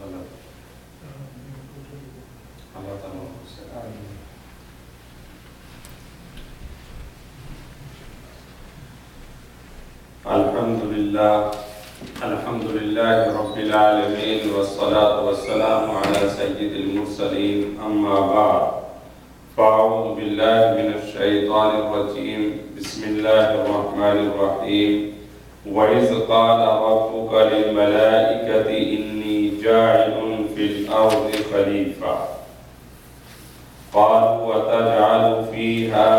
غلط اللہ تعالیٰ سے الحمد للہ رب العالمین والصلاة والسلام علی سید المرسلین اما بعد فاعوذ باللہ من الشیطان الرجیم بسم اللہ الرحمن الرحیم وَإِذْ قَالَ رَبُّكَ لِلْمَلَائِكَةِ إِنِّي جَاعِلٌ فِي الْأَرْضِ خَلِيفَةً قَالُوا وَتَجْعَلُ فِيهَا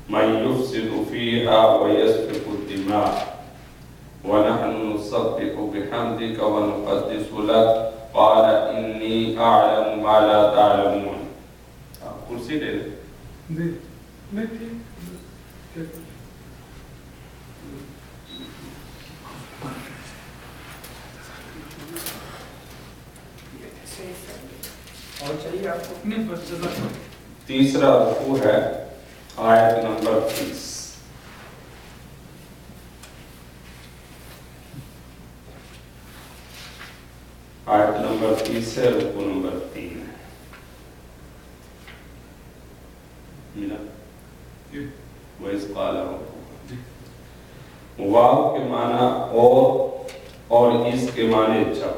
من يفسد فيها ويسفك الدماء ونحن نسبح بحمدك ونقدس لك قال إني أعلم ما لا تعلمون. کرسی دے تیسرا رکوع ہے آیت نمبر 30. آیت نمبر 30 ہے، رکوع نمبر 3 ہے. ملا وَإِذْ قَالَ رَبُّكَ. واو کے معنی اور اس کے معنی جب.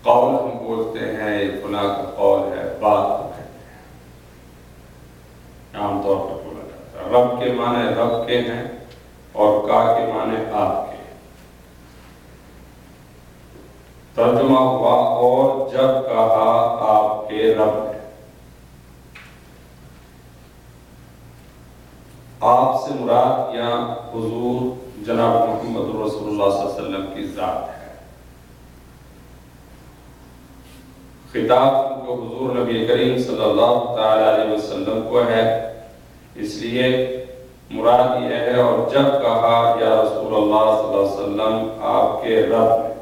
قول ہم بولتے ہیں یہ فلاں کا قول ہے، بات کو کہتے ہیں، عام طور پر بولا جاتا ہے. رب کے معنی رب کے ہیں اور کا کے معنی آپ کے. ترجمہ ہوا اور جب کہا آپ کے رب نے. آپ سے مراد یہاں حضور جناب محمد رسول اللہ صلی اللہ علیہ وسلم کی ذات ہے. خطاب کو حضور نبی کریم صلی اللہ تعالی علیہ وسلم کو ہے، اس لیے مراد یہ ہے اور جب کہا یا رسول اللہ صلی اللہ علیہ وسلم آپ کے رب نے.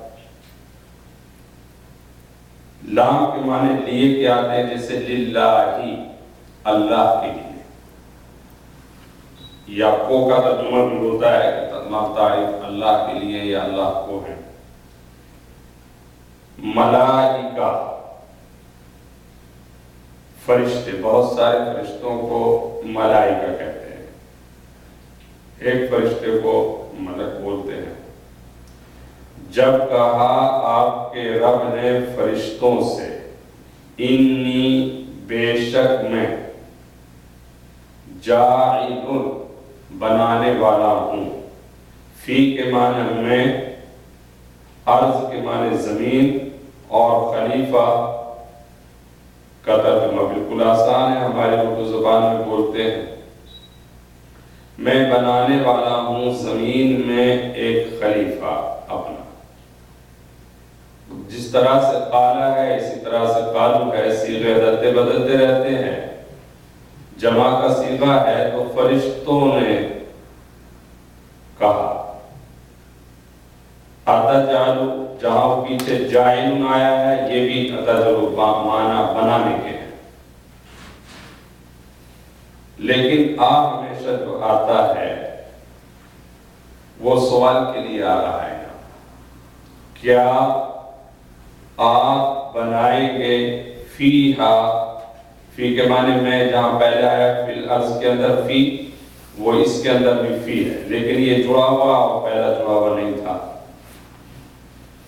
لام کے معنی لیے کے آتے ہیں، جیسے للہ ہی، اللہ کے لیے. یا کو کا ترجمہ بھی ہوتا ہے کہ تمام تعریف اللہ کے لیے یا اللہ کو ہے. ملائکہ فرشتے، بہت سارے فرشتوں کو ملائکہ کہتے ہیں. ایک فرشتے کو ملک بولتے ہیں. جب کہا آپ کے رب نے فرشتوں سے، انی بے شک میں، جاعل بنانے والا ہوں. فی کے معنی میں، ارض کے معنی زمین، اور خلیفہ کا ترجمہ بالکل آسان ہے، ہمارے اردو زبان میں بولتے ہیں. میں بنانے والا ہوں زمین میں ایک خلیفہ اپنا. جس طرح سے قالا ہے اسی طرح سے قالو ہے، صیغے بدلتے رہتے ہیں. جمع کا صیغہ ہے تو فرشتوں نے کہا. اتجعلو، جہاں پیچھے جاعل آیا ہے، یہ بھی اتجعلو معنی بنانے کے ہیں. لیکن ہمیشہ جو آتا ہے وہ سوال کے لیے آ رہا ہے. کیا آپ بنائیں گے فیہا، فی کے معنی میں جہاں پہلے آیا فی الارض کے اندر فی، وہ اس کے اندر بھی فی ہے، لیکن یہ جڑا ہوا اور پہلا جڑا ہوا نہیں تھا.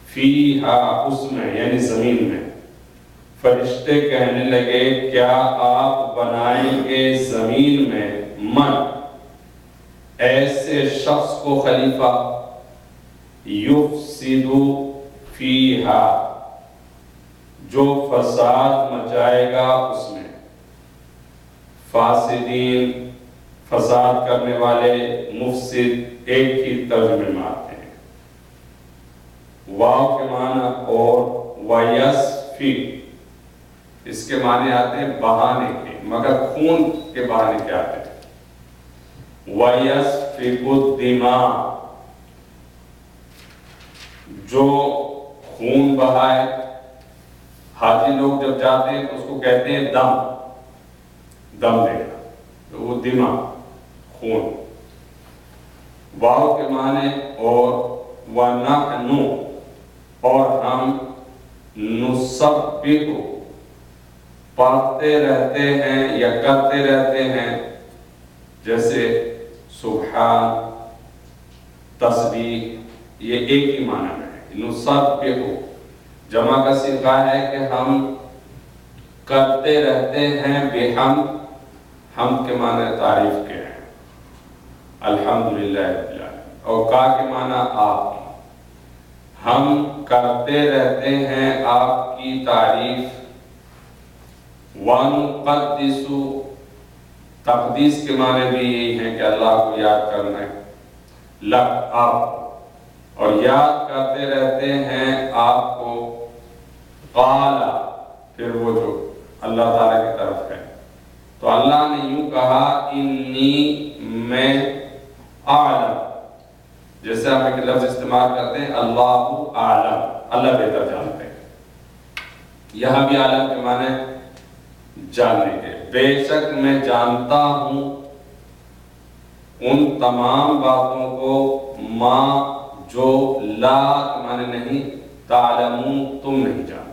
فیہا اس میں یعنی زمین میں. فرشتے کہنے لگے کیا آپ بنائیں گے زمین میں من، ایسے شخص کو خلیفہ، یفسد فیہا، جو فساد مچائے گا اس میں. فاسدین، فساد کرنے والے، مفسد ایک ہی ترجمے میں آتے ہیں. واو کے معنی اور، ویسفی اس کے معنی آتے ہیں بہانے کے، مگر خون کے بہانے کے آتے ہیں. ویسفک الدماء، جو خون بہائے. حاجی لوگ جب جاتے ہیں تو اس کو کہتے ہیں دم دینا، تو وہ دماء خون. واو کے معنی اور وَنَحْنُ اور ہم نُسَبِّحُ پڑھتے رہتے ہیں یا کرتے رہتے ہیں، جیسے سبحان، تسبیح، یہ ایک ہی معنی میں ہے۔ نُسَبِّحُ جمع کا صیغہ ہے کہ ہم کرتے رہتے ہیں بحمد، حمد کے معنی تعریف کے ہیں، الحمدللہ رب العالمین، اور کا کے معنی آپ کی، ہم کرتے رہتے ہیں آپ کی تعریف۔ وَنُقَدِّسُ تقدیس کے معنی بھی یہی ہیں کہ اللہ کو یاد کرنا ہے، لَک آپ، اور یاد کرتے رہتے ہیں آپ کو، قَالَ پھر وہ جو اللہ تعالیٰ کی طرف ہے، تو اللہ نے یوں کہا انی میں اعلم، جیسے ہم ایک لفظ استعمال کرتے ہیں اللہ اعلم، اللہ بہتر جانتے ہیں، یہاں بھی عالم کے معنی جاننے کے، بے شک میں جانتا ہوں ان تمام باتوں کو، ما جو لا کے معنی نہیں، تعلمون تم نہیں جانتے،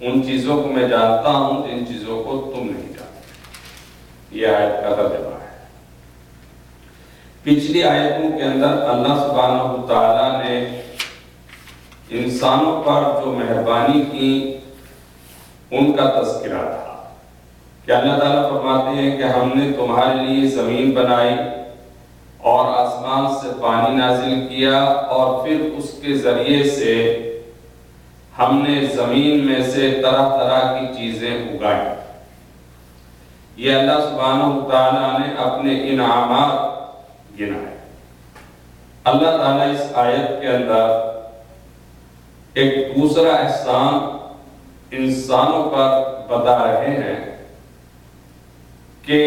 ان چیزوں کو میں جانتا ہوں جن چیزوں کو تم نہیں جانتے۔ یہ آیت کا ترجمہ ہے۔ پچھلی آیتوں کے اندر اللہ سبحانہ تعالیٰ نے انسانوں پر جو مہربانی کی ان کا تذکرہ تھا کہ اللہ تعالیٰ فرماتے ہیں کہ ہم نے تمہارے لیے زمین بنائی اور آسمان سے پانی نازل کیا، اور پھر اس کے ذریعے سے ہم نے زمین میں سے طرح طرح کی چیزیں اگائیں۔ یہ اللہ سبحانہ تعالیٰ نے اپنے انعامات گنائے۔ اللہ تعالیٰ اس آیت کے اندر ایک دوسرا احسان انسانوں پر بتا رہے ہیں کہ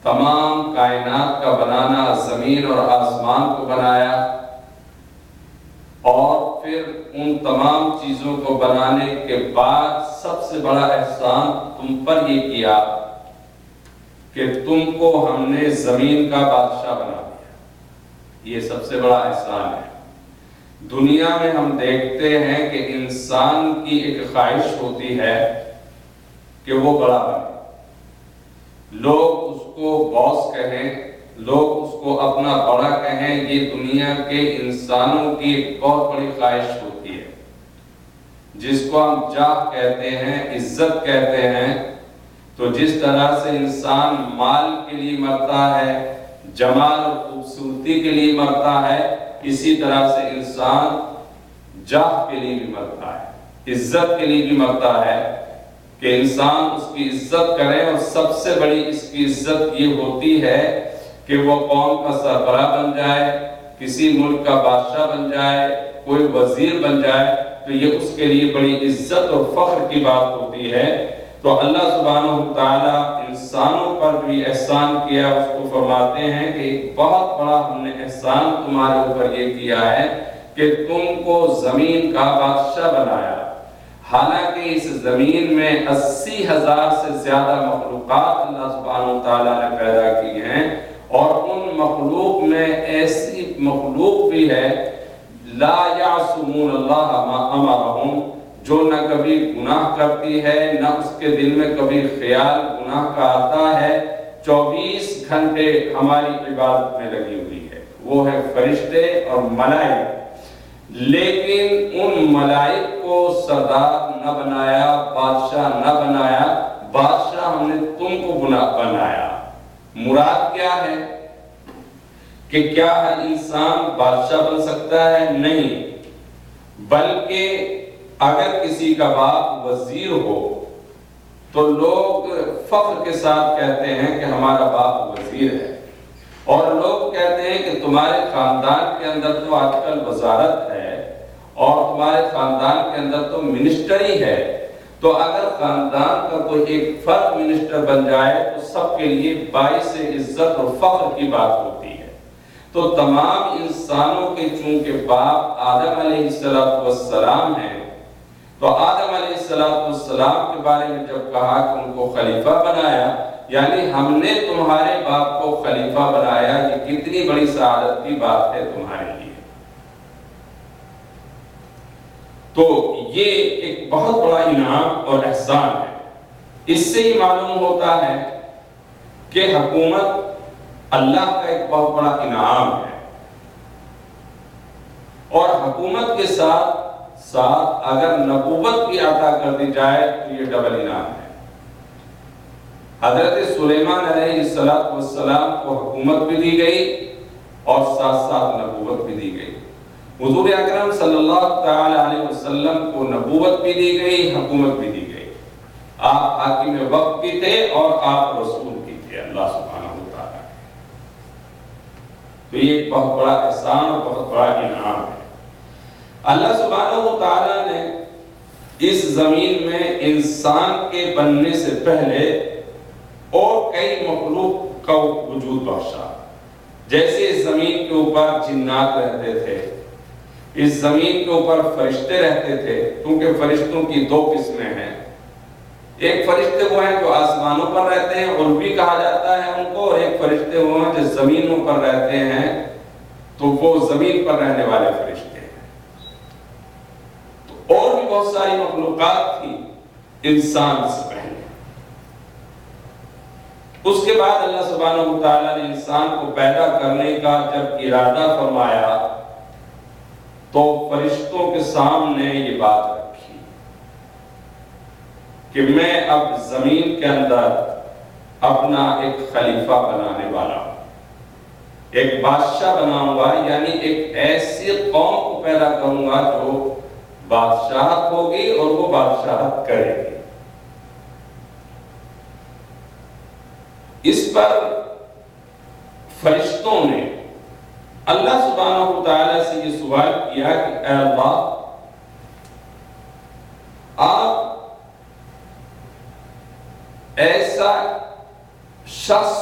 تمام کائنات کا بنانا، زمین اور آسمان کو بنایا، اور پھر ان تمام چیزوں کو بنانے کے بعد سب سے بڑا احسان تم پر یہ کیا کہ تم کو ہم نے زمین کا بادشاہ بنا دیا۔ یہ سب سے بڑا احسان ہے۔ دنیا میں ہم دیکھتے ہیں کہ انسان کی ایک خواہش ہوتی ہے کہ وہ بڑا بنے، لوگ اس کو باس کہیں، لوگ اس کو اپنا بڑا کہیں، یہ دنیا کے انسانوں کی ایک بہت بڑی خواہش ہوتی ہے، جس کو ہم جاہ کہتے ہیں، عزت کہتے ہیں۔ تو جس طرح سے انسان مال کے لیے مرتا ہے، جمال اور خوبصورتی کے لیے مرتا ہے، اسی طرح سے انسان جاہ کے لیے بھی مرتا ہے، عزت کے لیے بھی مرتا ہے کہ انسان اس کی عزت کرے، اور سب سے بڑی اس کی عزت یہ ہوتی ہے کہ وہ قوم کا سربراہ بن جائے، کسی ملک کا بادشاہ بن جائے، کوئی وزیر بن جائے، تو یہ اس کے لیے بڑی عزت اور فخر کی بات ہوتی ہے۔ تو اللہ سبحانہ تعالیٰ انسانوں پر بھی احسان کیا، اس کو فرماتے ہیں کہ ایک بہت بڑا ہم نے احسان تمہارے اوپر یہ کیا ہے کہ تم کو زمین کا بادشاہ بنایا۔ حالانکہ اس زمین میں 80,000 سے زیادہ مخلوقات اللہ سبحانہ تعالیٰ نے پیدا کی ہیں، اور ان مخلوق میں ایسی مخلوق بھی ہے لا یعصمون اللہ ما امرہم، جو نہ کبھی گناہ کرتی ہے، نہ اس کے دل میں کبھی خیال گناہ کا آتا ہے، 24 گھنٹے ہماری عبادت میں لگی ہوئی ہے، وہ ہے فرشتے اور ملائک۔ لیکن ان ملائک کو سردار نہ بنایا، بادشاہ نہ بنایا، بادشاہ ہم نے تم کو بنایا۔ مراد کیا ہے کہ کیا ہر انسان بادشاہ بن سکتا ہے؟ نہیں، بلکہ اگر کسی کا باپ وزیر ہو تو لوگ فخر کے ساتھ کہتے ہیں کہ ہمارا باپ وزیر ہے، اور لوگ کہتے ہیں کہ تمہارے خاندان کے اندر تو آج کل وزارت ہے، اور تمہارے خاندان کے اندر تو منسٹری ہے۔ تو اگر خاندان کا کوئی ایک فرد منسٹر بن جائے تو سب کے لیے باعث عزت اور فخر کی بات ہوتی ہے۔ تو تمام انسانوں کے چونکہ باپ آدم علیہ السلام ہیں، تو آدم علیہ السلام کے بارے میں جب کہا کہ ان کو خلیفہ بنایا، یعنی ہم نے تمہارے باپ کو خلیفہ بنایا، یہ کتنی بڑی سعادت کی بات ہے تمہارے لیے۔ تو یہ ایک بہت بڑا انعام اور احسان ہے۔ اس سے ہی معلوم ہوتا ہے کہ حکومت اللہ کا ایک بہت بڑا انعام ہے، اور حکومت کے ساتھ ساتھ اگر نبوت بھی عطا کر دی جائے تو یہ ڈبل انعام ہے۔ حضرت سلیمان علیہ السلام کو حکومت بھی دی گئی اور ساتھ ساتھ نبوت بھی دی گئی۔ حضور اکرم صلی اللہ تعالی علیہ وسلم کو نبوت بھی دی گئی، حکومت بھی دی گئی۔ آپ حاکم وقت بھی تھے اور آپ رسول بھی تھے اللہ سبحانہ وتعالی۔ تو یہ ایک بہت بڑا احسان اور بہت بڑا انعام ہے۔ اللہ سبحانہ وتعالی نے اس زمین میں انسان کے بننے سے پہلے اور کئی مخلوق کا وجود بخشا۔ جیسے اس زمین کے اوپر جنات رہتے تھے، اس زمین کے اوپر فرشتے رہتے تھے، کیونکہ فرشتوں کی دو قسمیں ہیں۔ ایک فرشتے وہ ہیں جو آسمانوں پر رہتے ہیں، علوی کہا جاتا ہے ان کو، اور ایک فرشتے وہ ہیں جو زمینوں پر رہتے ہیں، تو وہ زمین پر رہنے والے فرشتے ہیں۔ تو اور بھی بہت ساری مخلوقات تھی انسان سے پہلے۔ اس کے بعد اللہ سبحانہ وتعالی نے انسان کو پیدا کرنے کا جب ارادہ فرمایا تو فرشتوں کے سامنے یہ بات رکھی کہ میں اب زمین کے اندر اپنا ایک خلیفہ بنانے والا ہوں، ایک بادشاہ بناؤں گا، یعنی ایک ایسی قوم کو پیدا کروں گا جو بادشاہت ہوگی اور وہ بادشاہت کرے گی۔ اس پر فرشتوں نے اللہ سبحانہ وتعالی سے یہ سوال کیا کہ اے اللہ، آپ ایسا شخص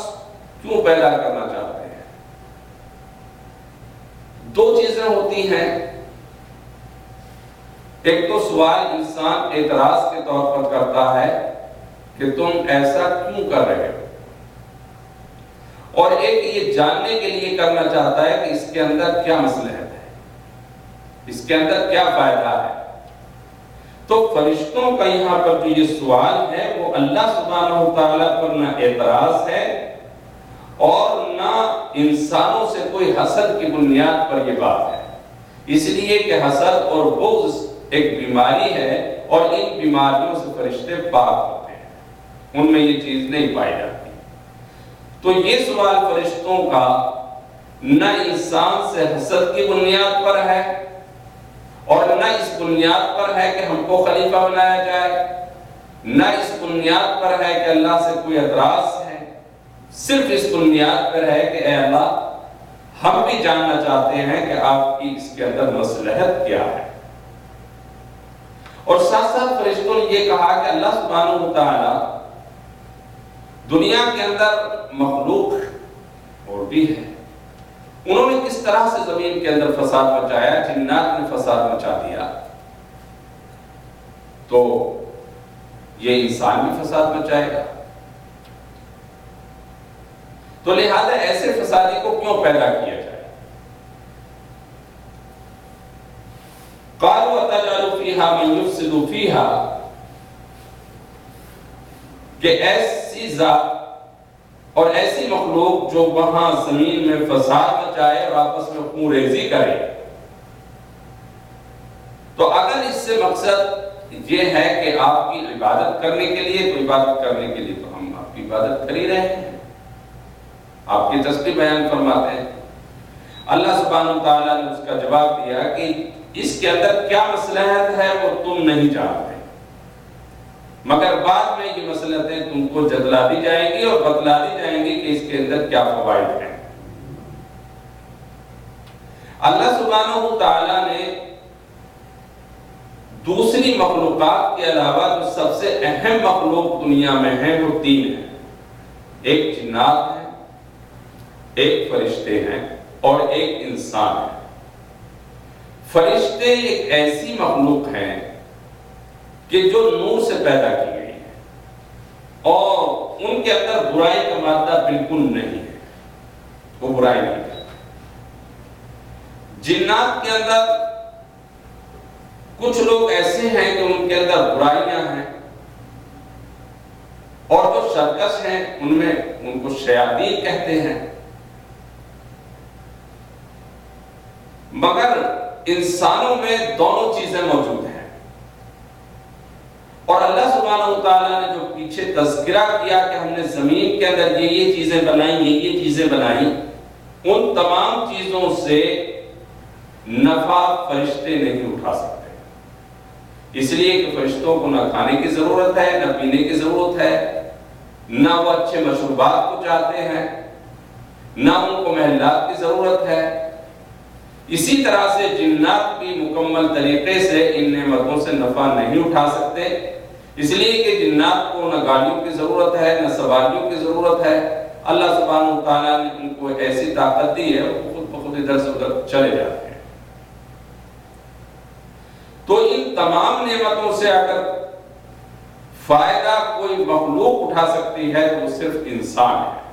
کیوں پیدا کرنا چاہتے ہیں؟ دو چیزیں ہوتی ہیں، ایک تو سوال انسان اعتراض کے طور پر کرتا ہے کہ تم ایسا کیوں کر رہے ہو، اور ایک یہ جاننے کے لیے کرنا چاہتا ہے کہ اس کے اندر کیا مصلحت ہے، اس کے اندر کیا فائدہ ہے۔ تو فرشتوں کا یہاں پر جو یہ سوال ہے وہ اللہ سبحانہ وتعالی پر نہ اعتراض ہے اور نہ انسانوں سے کوئی حسد کی بنیاد پر یہ بات ہے، اس لیے کہ حسد اور بغض ایک بیماری ہے اور ان بیماریوں سے فرشتے پاک ہوتے ہیں، ان میں یہ چیز نہیں پائی جاتی۔ تو یہ سوال فرشتوں کا نہ انسان سے حسد کی بنیاد پر ہے اور نہ اس بنیاد پر ہے کہ ہم کو خلیفہ بنایا جائے، نہ اس بنیاد پر ہے کہ اللہ سے کوئی اعتراض ہے، صرف اس بنیاد پر ہے کہ اے اللہ ہم بھی جاننا چاہتے ہیں کہ آپ کی اس کے اندر مصلحت کیا ہے۔ اور ساتھ ساتھ فرشتوں نے یہ کہا کہ اللہ سبحانہ وتعالی دنیا کے اندر مخلوق اور بھی ہے، انہوں نے کس طرح سے زمین کے اندر فساد مچایا، جنات نے فساد مچا دیا، تو یہ انسان بھی فساد مچائے گا۔ تو لہذا ایسے فسادی کو کیوں پیدا کیا جائے؟ قالوا اتجعل فیہا من یفسد فیہا، کہ ایسی ذات اور ایسی مخلوق جو وہاں زمین میں فساد مچائے اور آپس میں خون ریزی کرے، تو اگر اس سے مقصد یہ ہے کہ آپ کی عبادت کرنے کے لیے، تو عبادت کرنے کے لیے تو ہم آپ کی عبادت کر ہی رہے ہیں، آپ کی تسبیح بیان فرماتے ہیں۔ اللہ سبحانہ وتعالیٰ نے اس کا جواب دیا کہ اس کے اندر کیا مصلحت ہے وہ تم نہیں جانتے، مگر بعد میں یہ مصلحتیں تم کو جتلا دی جائیں گی اور بتلا دی جائیں گی کہ اس کے اندر کیا فوائد ہیں۔ اللہ سبحانہ وتعالیٰ نے دوسری مخلوقات کے علاوہ جو سب سے اہم مخلوق دنیا میں ہیں وہ تین ہیں، ایک جنات ہے، ایک فرشتے ہیں اور ایک انسان ہے۔ فرشتے ایک ایسی مخلوق ہیں کہ جو نور سے پیدا کی گئی ہے اور ان کے اندر برائی کا مادہ بالکل نہیں ہے، وہ برائی نہیں کرتے۔ جنات کے اندر کچھ لوگ ایسے ہیں کہ ان کے اندر برائیاں ہیں، اور جو سرکش ہیں ان کو شیاطین کہتے ہیں۔ مگر انسانوں میں دونوں چیزیں موجود ہیں، اور اللہ سبحانہ وتعالیٰ نے جو پیچھے تذکرہ کیا کہ ہم نے زمین کے اندر یہ چیزیں بنائیں، یہ چیزیں بنائیں، ان تمام چیزوں سے نفع فرشتے نہیں اٹھا سکتے، اس لیے کہ فرشتوں کو نہ کھانے کی ضرورت ہے، نہ پینے کی ضرورت ہے، نہ وہ اچھے مشروبات کو چاہتے ہیں، نہ ان کو محلات کی ضرورت ہے۔ اسی طرح سے جنات بھی مکمل طریقے سے ان نعمتوں سے نفع نہیں اٹھا سکتے، اس لیے کہ جنات کو نہ گاڑیوں کی ضرورت ہے، نہ سواریوں کی ضرورت ہے۔ اللہ سبحانہ وتعالیٰ نے ان کو ایسی طاقت دی ہے، وہ خود بخود ادھر سے ادھر چلے جاتے ہیں۔ تو ان تمام نعمتوں سے اگر فائدہ کوئی مخلوق اٹھا سکتی ہے تو وہ صرف انسان ہے،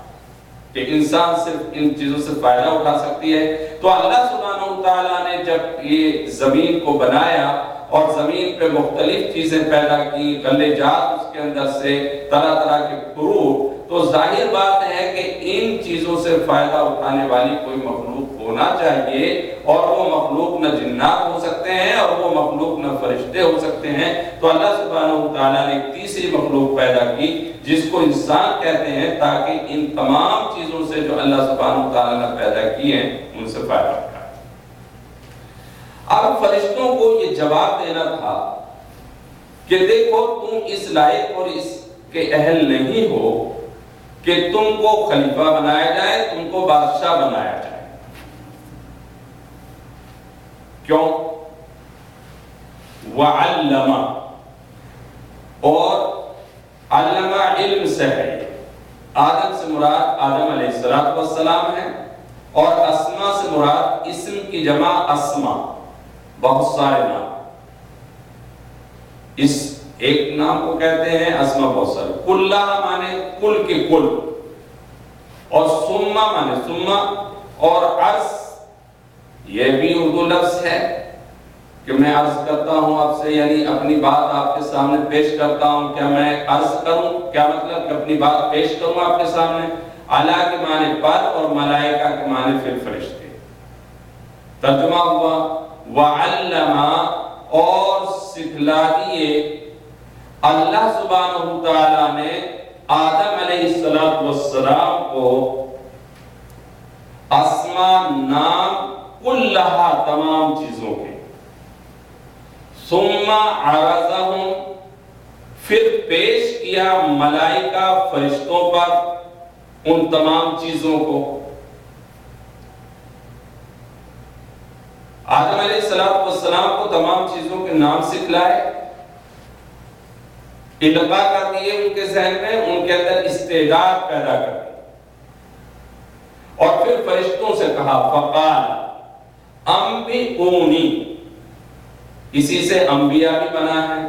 کہ انسان صرف ان چیزوں سے فائدہ اٹھا سکتی ہے۔ تو اللہ سبحانہ وتعالیٰ نے جب یہ زمین کو بنایا اور زمین پہ مختلف چیزیں پیدا کی، غلے جات اس کے اندر سے، طرح طرح کے فروٹ، تو ظاہر بات ہے کہ ان چیزوں سے فائدہ اٹھانے والی کوئی مخلوق ہونا چاہیے، اور وہ مخلوق نہ جنات ہو سکتے ہیں اور وہ مخلوق نہ فرشتے ہو سکتے ہیں۔ تو اللہ سبحانہ وتعالیٰ نے ایک تیسری مخلوق پیدا کی جس کو انسان کہتے ہیں، تاکہ ان تمام چیزوں سے جو اللہ سبحانہ وتعالیٰ نے پیدا کی ہیں ان سے فائدہ اٹھائے۔ اب فرشتوں کو یہ جواب دینا تھا کہ دیکھو تم اس لائق اور اس کے اہل نہیں ہو کہ تم کو خلیفہ بنایا جائے، تم کو بادشاہ بنایا جائے۔ کیوں؟ وَعَلَّمَ، اور علمہ علم سے ہے، آدم سے مراد آدم علیہ السلام ہے، اور اسما سے مراد اسم کی جمع اسما، بہت سارے نام، اس ایک نام کو کہتے ہیں اسما بہت سارے۔ کلہ مانے کل کے کل، اور سما مانے سما، اور عرض یہ بھی اردو لفظ ہے کہ میں عرض کرتا ہوں آپ سے، یعنی اپنی بات آپ کے سامنے پیش کرتا ہوں۔ کیا میں عرض کروں؟ کیا مطلب کہ اپنی بات پیش کروں آپ کے سامنے؟ اعلیٰ کے معنی پر، اور ملائکہ کے معنی پھر فرشتے۔ ترجمہ ہوا وَعَلَّمَ، اور سکھلا دیے اللہ سبحانہ وتعالیٰ نے آدم علیہ السلام کو اسما نام کلہا تمام چیزوں کے، ثم عرضہم، پھر پیش کیا ملائکہ فرشتوں پر ان تمام چیزوں کو۔ آدم علیہ السلام کو تمام چیزوں کے نام سکھلائے، القاء کر دیے ان کے ذہن میں، ان کے اندر استعداد پیدا کر دی، اور پھر فرشتوں سے کہا فقال انبئونی، اسی سے انبیاء بھی بنا ہے،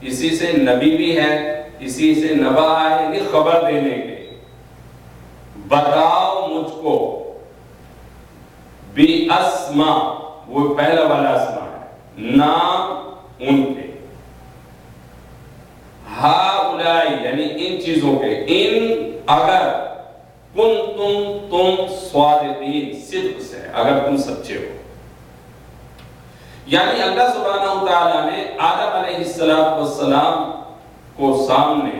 اسی سے نبی بھی ہے، اسی سے نبا ہے، یعنی خبر دینے کے، بتاؤ مجھ کو، بی اسما، وہ پہلا والا اسما ہے، نام ان کے، ہاؤلائی یعنی ان چیزوں کے، ان اگر تم صادقین، صدق سے، اگر تم سچے ہو۔ یعنی اللہ سبحانہ وتعالیٰ نے آدم علیہ السلام کو سامنے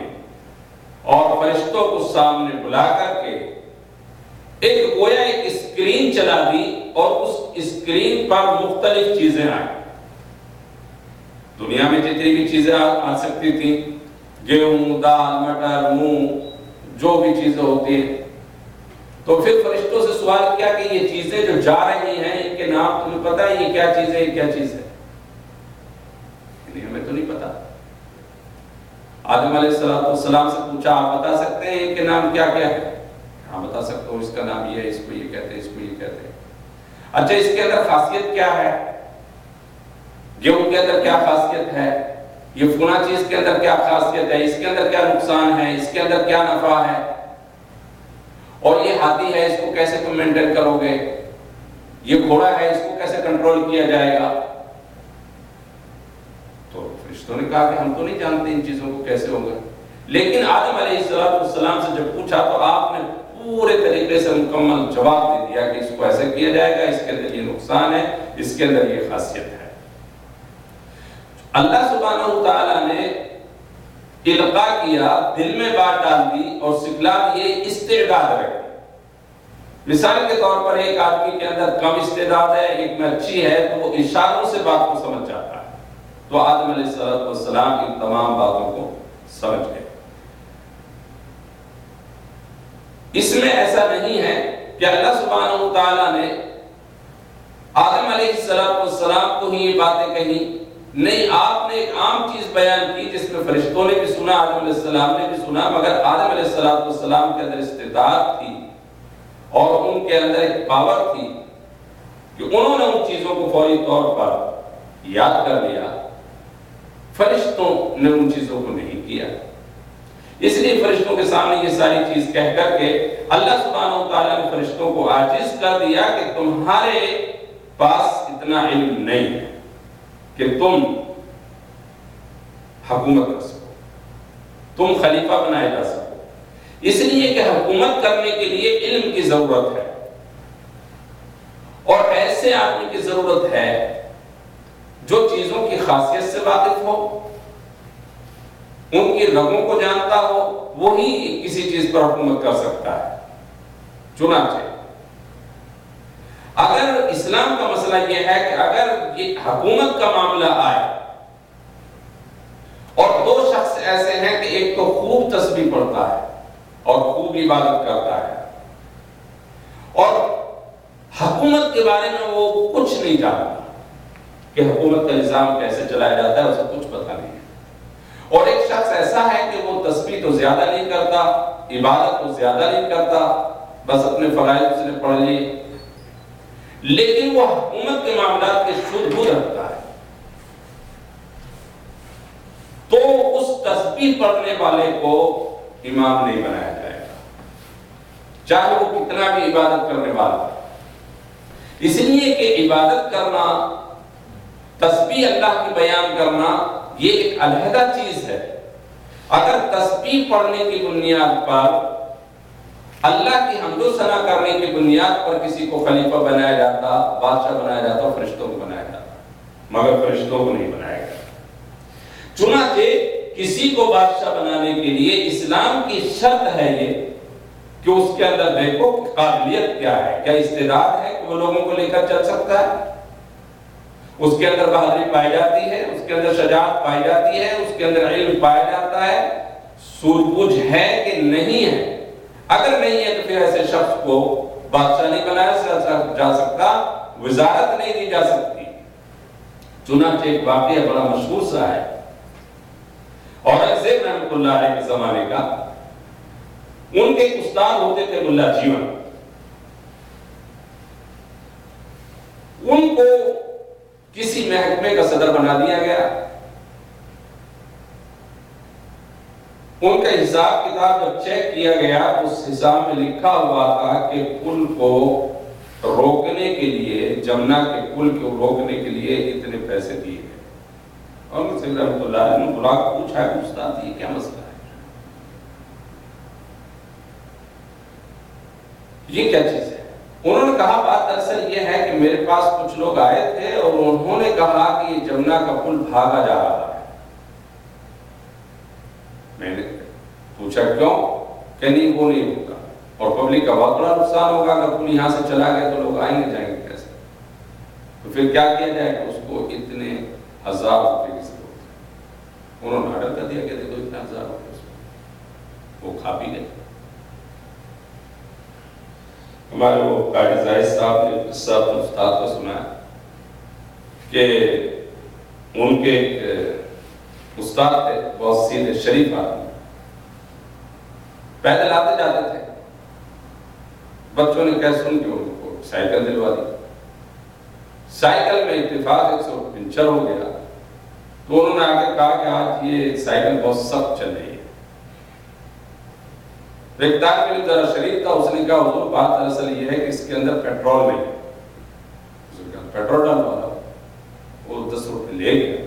اور فرشتوں کو سامنے بلا کر کے ایک گویا ایک اسکرین چلا دی، اور اس اسکرین پر مختلف چیزیں آئیں۔ دنیا میں جتنی بھی چیزیں آ سکتی تھیں، گیہوں، دال، مٹر، مونگ، جو بھی چیزیں ہوتی ہیں، تو پھر فرشتوں سے سوال کیا کہ یہ چیزیں جو جا رہی ہیں ان کے نام تمہیں پتہ ہے؟ یہ کیا چیز ہے، یہ کیا چیز ہے؟ ہمیں تو نہیں پتا۔ آدم علیہ السلام سے پوچھا آپ بتا سکتے ہیں ان کے نام کیا کیا ہے؟ ہاں بتا سکتا ہوں، اس کا نام یہ ہے، اس کو یہ کہتے ہیں، اس کو یہ کہتے ہیں۔ اچھا اس کے اندر خاصیت کیا ہے؟ گیہوں کے اندر کیا خاصیت ہے؟ یہ فلاں چیز کے اندر کیا خاصیت ہے؟ اس کے اندر کیا نقصان ہے؟ اس کے اندر کیا نفع ہے؟ اور یہ ہاتھی ہے، اس کو کیسے تم مینٹین کرو گے؟ یہ گھوڑا ہے، اس کو کیسے کنٹرول کیا جائے گا؟ فرشتوں نے کہا کہ ہم تو نہیں جانتے ان چیزوں کو کیسے ہوگا، لیکن آدم علیہ السلام سے جب پوچھا تو آپ نے پورے طریقے سے مکمل جواب دے دیا کہ اس کو ایسے کیا جائے گا، اس کے اندر یہ نقصان ہے، اس کے اندر یہ خاصیت ہے۔ اللہ سبحانہ و تعالیٰ نے القاء کیا، دل میں بات ڈال دی اور سکھلا دیے استعداد رکھ۔ مثال کے طور پر ایک آدمی کے اندر کم استعداد ہے، ایک میں اچھی ہے، تو وہ اشاروں سے بات کو سمجھ جاتا ہے، تو آدم علیہ السلام ان تمام باتوں کو سمجھ گئے۔ اس میں ایسا نہیں ہے کہ اللہ سبحانہ و تعالیٰ نے آدم علیہ السلام کو ہی یہ باتیں کہی، نہیں، آپ نے ایک عام چیز بیان کی جس میں فرشتوں نے بھی سنا، آدم علیہ السلام نے بھی سنا، مگر آدم علیہ السلام کے اندر استعداد تھی اور ان کے اندر ایک پاور تھی کہ انہوں نے ان چیزوں کو فوری طور پر یاد کر لیا، فرشتوں نے ان چیزوں کو نہیں کیا۔ اس لیے فرشتوں کے سامنے یہ ساری چیز کہہ کر کے اللہ سبحانہ و تعالیٰ نے فرشتوں کو عاجز کر دیا کہ تمہارے پاس اتنا علم نہیں ہے کہ تم حکومت کر سکو، تم خلیفہ بنائے جا سکو، اس لیے کہ حکومت کرنے کے لیے علم کی ضرورت ہے، اور ایسے آدمی کی ضرورت ہے جو چیزوں کی خاصیت سے واقف ہو، ان کی رگوں کو جانتا ہو، وہی کسی چیز پر حکومت کر سکتا ہے۔ چنانچہ اگر اسلام کا مسئلہ یہ ہے کہ اگر یہ حکومت کا معاملہ آئے اور دو شخص ایسے ہیں کہ ایک تو خوب تسبیح پڑھتا ہے اور خوب عبادت کرتا ہے، اور حکومت کے بارے میں وہ کچھ نہیں جانتا کہ حکومت کا نظام کیسے چلایا جاتا ہے، اسے کچھ پتہ نہیں ہے، اور ایک شخص ایسا ہے کہ وہ تسبیح تو زیادہ نہیں کرتا، عبادت تو زیادہ نہیں کرتا، بس اپنے فرائض اس نے پڑھ لیے، لیکن وہ حکومت کے معاملات کے شدھ بدھ رکھتا ہے، تو اس تسبیح پڑھنے والے کو امام نہیں بنایا جائے گا، چاہے وہ کتنا بھی عبادت کرنے والا ہے۔ اس لیے کہ عبادت کرنا، تسبیح اللہ کی بیان کرنا، یہ ایک علیحدہ چیز ہے۔ اگر تسبیح پڑھنے کی بنیاد پر، اللہ کی حمد و ثنا کرنے کی بنیاد پر کسی کو خلیفہ بنایا جاتا، بادشاہ بنایا جاتا، فرشتوں کو بنایا جاتا، مگر فرشتوں کو نہیں بنایا گیا۔ چنانچہ کسی کو بادشاہ بنانے کے لیے اسلام کی شرط ہے یہ کہ اس کے اندر دیکھو قابلیت کیا ہے، کیا استعداد ہے کہ وہ لوگوں کو لے کر چل سکتا ہے، اس کے اندر بہادری پائی جاتی ہے، اس کے اندر شجاعت پائی جاتی ہے، اس کے اندر علم پایا جاتا ہے، سورج بوجھ ہے کہ نہیں ہے۔ اگر نہیں ہے تو پھر ایسے شخص کو بادشاہ نہیں بنایا جا سکتا، وزارت نہیں دی جا سکتی۔ چنانچہ ایک واقعہ بڑا مشہور سا ہے، اورنگزیب رحمۃ اللہ علیہ کے زمانے کا، ان کے استاد ہوتے تھے ملا جیون، ان کو کسی محکمے کا صدر بنا دیا گیا۔ ان کا حساب کتاب جب چیک کیا گیا، اس حساب میں لکھا ہوا تھا کہ پل کو روکنے کے لیے، جمنا کے پل کو روکنے کے لیے اتنے پیسے دیے گئے۔ اورنگزیب رحمۃ اللہ علیہ نے بلا کر پوچھا کہ استاد یہ کیا مسئلہ ہے، یہ کیا چیز ہے؟ انہوں نے کہا بات دراصل یہ ہے کہ میرے پاس کچھ لوگ آئے تھے اور انہوں نے کہا کہ یہ جمنا کا پل بھاگا جا رہا ہے۔ میں نے پوچھا کیوں؟ کہ نہیں وہ نہیں ہوگا، اور پبلک کا بہت بڑا نقصان ہوگا، اگر پل یہاں سے چلا گیا تو لوگ آئیں گے جائیں گے کیسے؟ تو پھر کیا کیا جائے کہ اس کو اتنے ہزار روپے کی ضرورت ہے۔ انہوں نے آرڈر کر دیا کہ دیکھو اتنے ہزار روپے، وہ کھا پی گئے۔ ہمارے وہ قائد زاہد صاحب نے قصہ اپنے استاد کو سنا کہ ان کے استاد تھے، بہت سیدھے شریف آدمی، پیدل آتے جاتے تھے، بچوں نے کہہ سن کے ان کو سائیکل دلوا دی۔ سائیکل میں اتفاق سے پنچر ہو گیا، تو انہوں نے آگے کہا کہ آج یہ سائیکل بہت سخت چل رہی ہے۔ ایک طالب علم ذرا شریف تھا، اس نے کہا حضور بات دراصل یہ ہے کہ اس کے اندر پیٹرول نہیں ہے۔ پیٹرول ڈالوا، وہ 10 روپے لے گیا،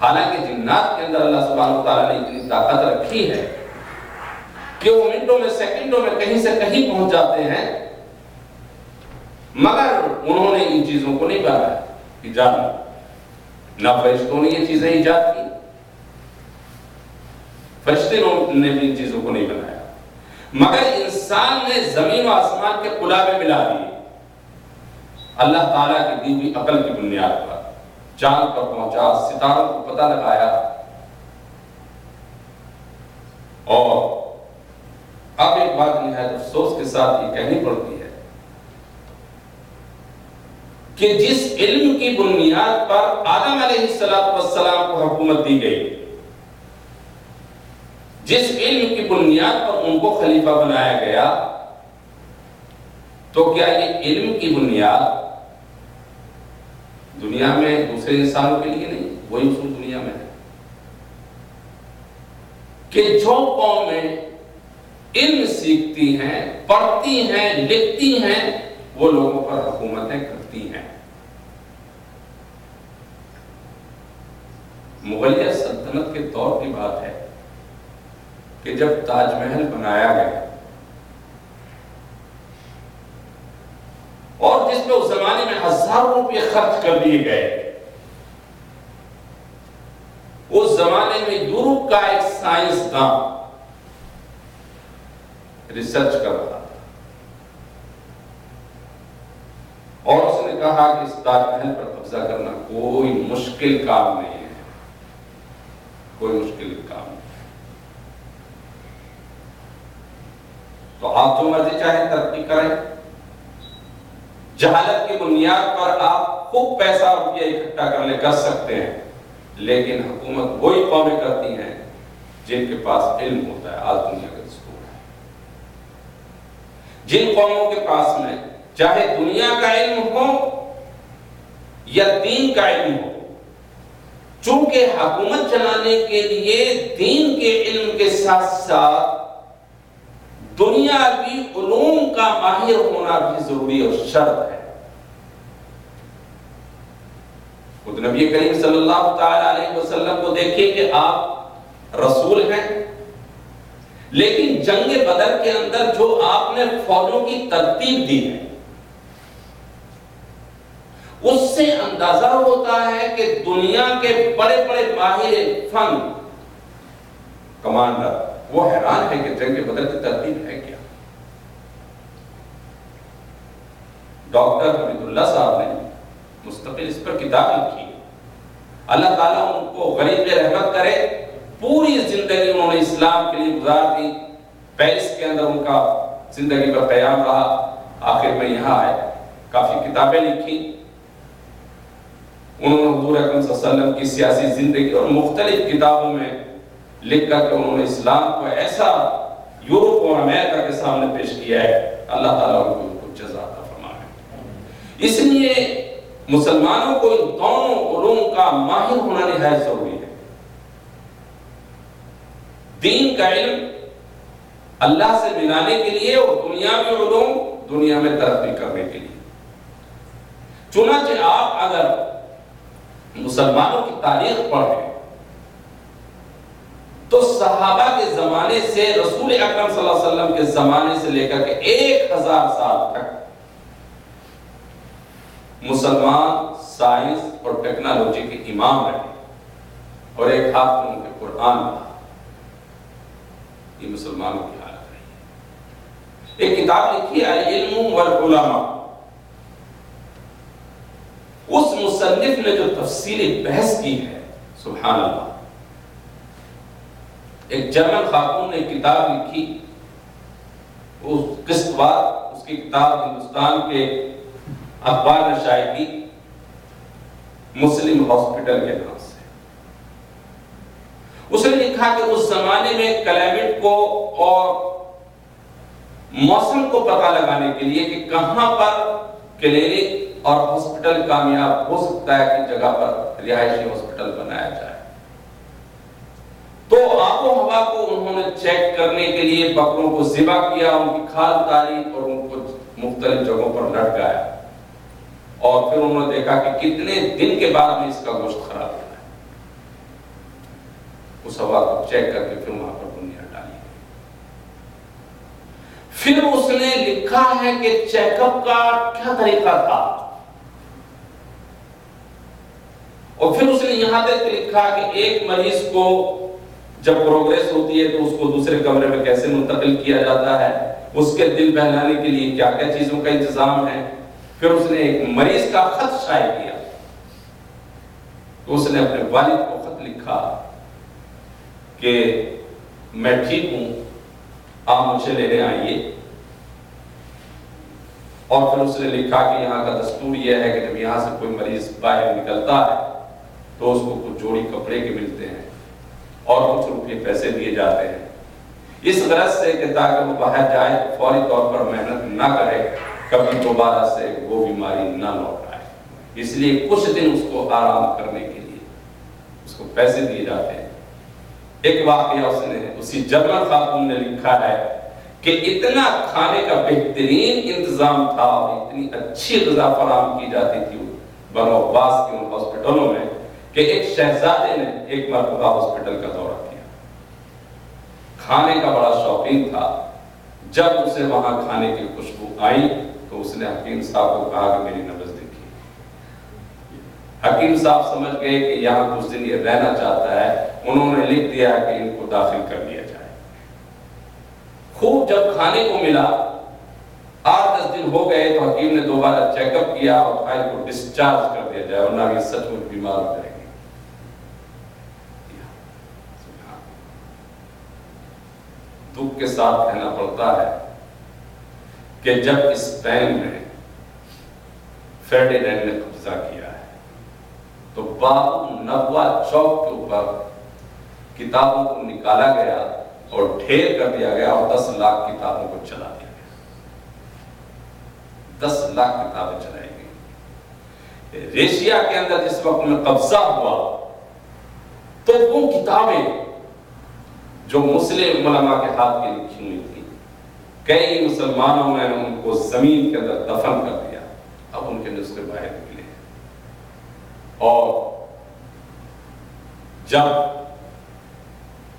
حالانکہ جنات کے اندر اللہ سبحانہ وتعالیٰ نے اتنی طاقت رکھی ہے کہ وہ منٹوں میں سیکنڈوں میں کہیں سے کہیں پہنچ جاتے ہیں، مگر انہوں نے ان چیزوں کو نہیں بنایا ایجاد نہیں، نہ فرشتوں نے یہ چیزیں ایجاد کی، فرشتے نے بھی ان چیزوں کو نہیں بنایا، مگر انسان نے زمین و آسمان کے قلابے ملا دیے اللہ تعالیٰ کی دی ہوئی عقل کی بنیاد پر، چاند پر پہنچا، ستاروں کو پتہ لگایا، اور اب ایک بات نہایت افسوس کے ساتھ یہ کہنی پڑتی ہے کہ جس علم کی بنیاد پر آدم علیہ السلام کو حکومت دی گئی، جس علم کی بنیاد پر ان کو خلیفہ بنایا گیا، تو کیا یہ علم کی بنیاد دنیا میں دوسرے انسانوں کے لیے نہیں؟ وہی اصول دنیا میں ہے کہ جو قومیں علم سیکھتی ہیں، پڑھتی ہیں، لکھتی ہیں، وہ لوگوں پر حکومتیں کرتی ہیں۔ مغلیہ سلطنت کے دور کی بات ہے کہ جب تاج محل بنایا گیا اور جس میں اس زمانے میں ہزاروں روپے خرچ کر دیے گئے، اس زمانے میں یورپ کا ایک سائنسداں ریسرچ کر رہا تھا اور اس نے کہا کہ اس تاج محل پر قبضہ کرنا کوئی مشکل کام نہیں ہے، کوئی مشکل کام نہیں۔ تو آپ جو مرضی چاہے ترقی کریں، جہالت کی بنیاد پر آپ خوب پیسہ روپیہ اکٹھا کر سکتے ہیں، لیکن حکومت وہی قومیں کرتی ہیں جن کے پاس علم ہوتا ہے۔ آج دنیا کا دستور ہے، جن قوموں کے پاس میں چاہے دنیا کا علم ہو یا دین کا علم ہو، چونکہ حکومت چلانے کے لیے دین کے علم کے ساتھ ساتھ دنیاوی علوم کا ماہر ہونا بھی ضروری اور شرط ہے۔ خود نبی کریم صلی اللہ تعالی علیہ وسلم کو دیکھیے کہ آپ رسول ہیں، لیکن جنگ بدر کے اندر جو آپ نے فوجوں کی ترتیب دی ہے، اس سے اندازہ ہوتا ہے کہ دنیا کے بڑے بڑے ماہر فن کمانڈر وہ حیران ہے کہ جنگ بدر کی ترتیب ہے کیا۔ ڈاکٹر حمید اللہ صاحب نے مستقل اس پر کتاب لکھی، اللہ تعالیٰ ان کو غریب رحمت کرے، پوری زندگی انہوں نے اسلام کے لیے گزار دی، پیرس کے اندر ان کا زندگی پر قیام رہا، آخر میں یہاں آئے، کافی کتابیں لکھی، انہوں نے حضور اکرم صلی اللہ علیہ وسلم کی سیاسی زندگی اور مختلف کتابوں میں لکھ کر کے انہوں نے اسلام کو ایسا یورپ اور امریکہ کے سامنے پیش کیا ہے، اللہ تعالیٰ ان کو جزا عطا فرمائے۔ اس لیے مسلمانوں کو ان دونوں علوم کا ماہر ہونا نہایت ضروری ہے۔ دین کا علم اللہ سے ملانے کے لیے اور دنیاوی علوم دنیا میں ترقی کرنے کے لیے۔ چنانچہ آپ اگر مسلمانوں کی تاریخ پڑھیں تو صحابہ کے زمانے سے رسول اکرم صلی اللہ علیہ وسلم کے زمانے سے لے کر کے 1000 سال تک مسلمان سائنس اور ٹیکنالوجی کے امام رہے اور ایک ہاتھ میں ان کے قرآن رہا۔ یہ مسلمانوں کی حالت رہی۔ ایک کتاب لکھی ہے العلم والعلماء، اس مصنف نے جو تفصیلی بحث کی ہے، سبحان اللہ، ایک جرمن خاتون نے کتاب لکھی، اس قسط وار اس کی کتاب ہندوستان کے اخبار نے شائع کی، مسلم ہاسپٹل کے نام سے۔ اس نے لکھا کہ اس زمانے میں کلائمیٹ کو اور موسم کو پتہ لگانے کے لیے کہ کہاں پر کلینک اور ہاسپٹل کامیاب ہو سکتا ہے کہ جگہ پر رہائشی ہاسپٹل بنایا جائے، تو آب و ہوا کو انہوں نے چیک کرنے کے لیے بکروں کو ذبح کیا، ان کی کھال اتاری اور ان کو مختلف جگہوں پر لٹکایا، اور پھر انہوں نے دیکھا کہ کتنے دن کے بعد میں اس کا گوشت خراب ہوتا ہے۔ اس ہوا کو چیک کر کے پھر وہاں پر بنیاد ڈالی گئی۔ پھر اس نے لکھا ہے کہ چیک اپ کا کیا طریقہ تھا، اور پھر اس نے یہاں تک لکھا کہ ایک مریض کو جب پروگریس ہوتی ہے تو اس کو دوسرے کمرے میں کیسے منتقل کیا جاتا ہے، اس کے دل بہلانے کے لیے کیا کیا چیزوں کا انتظام ہے۔ پھر اس نے ایک مریض کا خط شائع کیا، تو اس نے اپنے والد کو خط لکھا کہ میں ٹھیک ہوں، آپ مجھے لینے آئیے۔ اور پھر اس نے لکھا کہ یہاں کا دستور یہ ہے کہ جب یہاں سے کوئی مریض باہر نکلتا ہے تو اس کو کچھ جوڑی کپڑے کے ملتے ہیں اور کچھ روپے پیسے دیے جاتے ہیں، اس غرض سے کہ تاکہ وہ باہر جائے تو فوری طور پر محنت نہ کرے، کبھی دوبارہ سے وہ بیماری نہ لوٹ آئے، اس لیے کچھ دن اس کو آرام کرنے کے لیے اس کو پیسے دیے جاتے ہیں۔ ایک واقعہ اس نے اسی جرمن خاتون نے لکھا ہے کہ اتنا کھانے کا بہترین انتظام تھا اور اتنی اچھی غذا فراہم کی جاتی تھی بنو عباس کے ان ہاسپٹلوں میں کہ ایک شہزادے نے ایک مرتبہ ہاسپٹل کا دورہ کیا، کھانے کا بڑا شوقین تھا۔ جب اسے وہاں کھانے کی خوشبو آئی تو اس نے حکیم صاحب کو کہا کہ میری نبض دیکھیے۔ حکیم صاحب سمجھ گئے کہ یہاں کچھ دن یہ رہنا چاہتا ہے، انہوں نے لکھ دیا کہ ان کو داخل کر لیا جائے۔ خوب جب کھانے کو ملا، 8-10 دن ہو گئے تو حکیم نے دوبارہ چیک اپ کیا اور فائل کو ڈسچارج کر دیا جائے ورنہ یہ سچ میں بیمار ہو جائے گی۔ دکھ کے ساتھ کہنا پڑتا ہے کہ جب اسپین میں فرڈینینڈ نے قبضہ کیا ہے تو باب نوا چوک کے اوپر کتابوں کو نکالا گیا اور ڈھیر کر دیا گیا اور 10 لاکھ کتابوں کو چلا دیا گیا۔ 10 لاکھ کتابیں چلائی گئی۔ ریشیا کے اندر جس وقت میں قبضہ ہوا تو وہ کتابیں جو مسلم علماء کے ہاتھ کی لکھی ہوئی تھی، کئی مسلمانوں نے ان کو زمین کے اندر دفن کر دیا، اب ان کے نسخے باہر نکلے۔ اور جب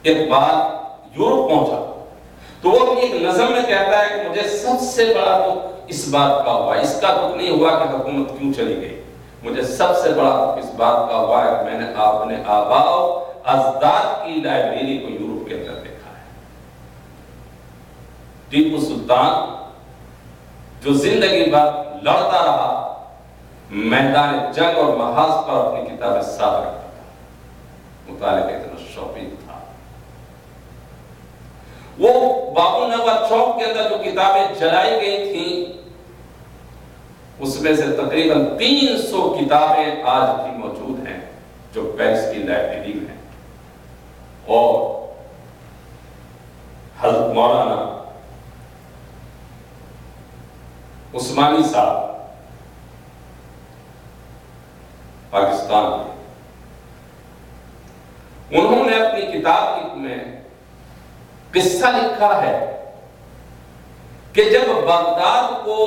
اقبال یورپ پہنچا تو وہ اپنی ایک نظم میں کہتا ہے کہ مجھے سب سے بڑا دکھ اس بات کا ہوا، اس کا دکھ نہیں ہوا کہ حکومت کیوں چلی گئی، مجھے سب سے بڑا دکھ اس بات کا ہوا ہے کہ میں نے اپنے آباء و اجداد کی لائبریری کو یورپ کے اندر دیکھا ہے۔ ٹیپو سلطان جو زندگی بھر لڑتا رہا، میدان جنگ اور محاذ پر اپنی کتابیں ساتھ رکھتا تھا، مطالعے کا اتنا شوقین تھا۔ وہ باب نوا چوک کے اندر جو کتابیں جلائی گئی تھیں اس میں سے تقریباً 300 کتابیں آج بھی موجود ہیں جو پیرس کی لائبریری میں ہیں۔ اور حضرت مولانا عثمانی صاحب پاکستان کے، انہوں نے اپنی کتاب میں قصہ لکھا ہے کہ جب بغداد کو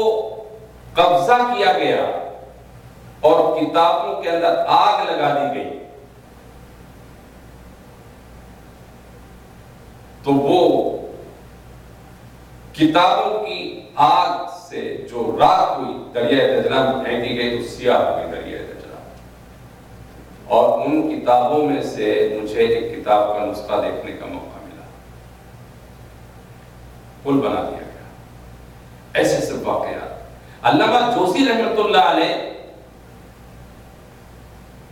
قبضہ کیا گیا اور کتابوں کے اندر آگ لگا دی گئی تو وہ کتابوں کی آگ سے جو راکھ ہوئی دریائے دجلہ میں پھینکی گئی تو سیاہ ہوئی دریائے دجلہ، اور ان کتابوں میں سے مجھے ایک کتاب کا نسخہ دیکھنے کا موقع ملا، پل بنا دیا گیا۔ ایسے سب واقعات۔ علامہ جوزی رحمۃ اللہ علیہ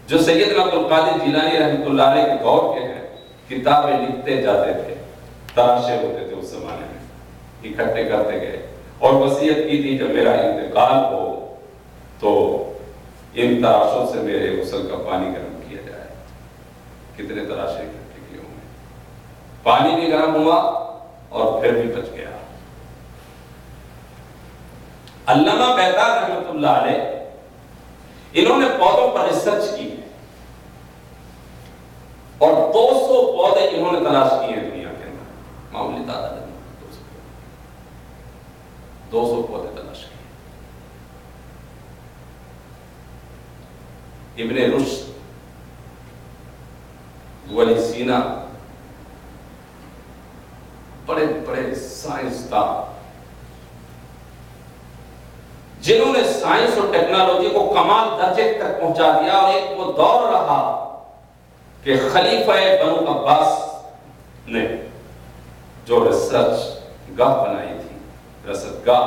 جو سیدنا عبدالقادر جیلانی رحمۃ اللہ علیہ کے دور کے ہیں، کتابیں لکھتے جاتے تھے، تراشے ہوتے تھے اس زمانے میں، اکٹھے کرتے گئے اور وصیت کی تھی جب میرا انتقال ہو تو ان تراشوں سے میرے غسل کا پانی گرم کیا جائے۔ کتنے تراشے اکٹھے کیے ہوں گے، پانی بھی گرم ہوا اور پھر بھی بچ گیا۔ علامہ بیدار رحمۃ اللہ علیہ انہوں نے پودوں پر ریسرچ کی ہے اور 200 پودے انہوں نے تلاش کیے ہیں دنیا کے اندر، معمولی تعداد ہے، 200 پودے تلاش کیے۔ ابن رشد، ولی سینا سائنسدان جنہوں نے سائنس اور ٹیکنالوجی کو کمال درجے تک پہنچا دیا، اور ایک وہ دور رہا کہ خلیفہ بنو عباس نے جو ریسرچ گاہ بنائی تھی، رصد گاہ،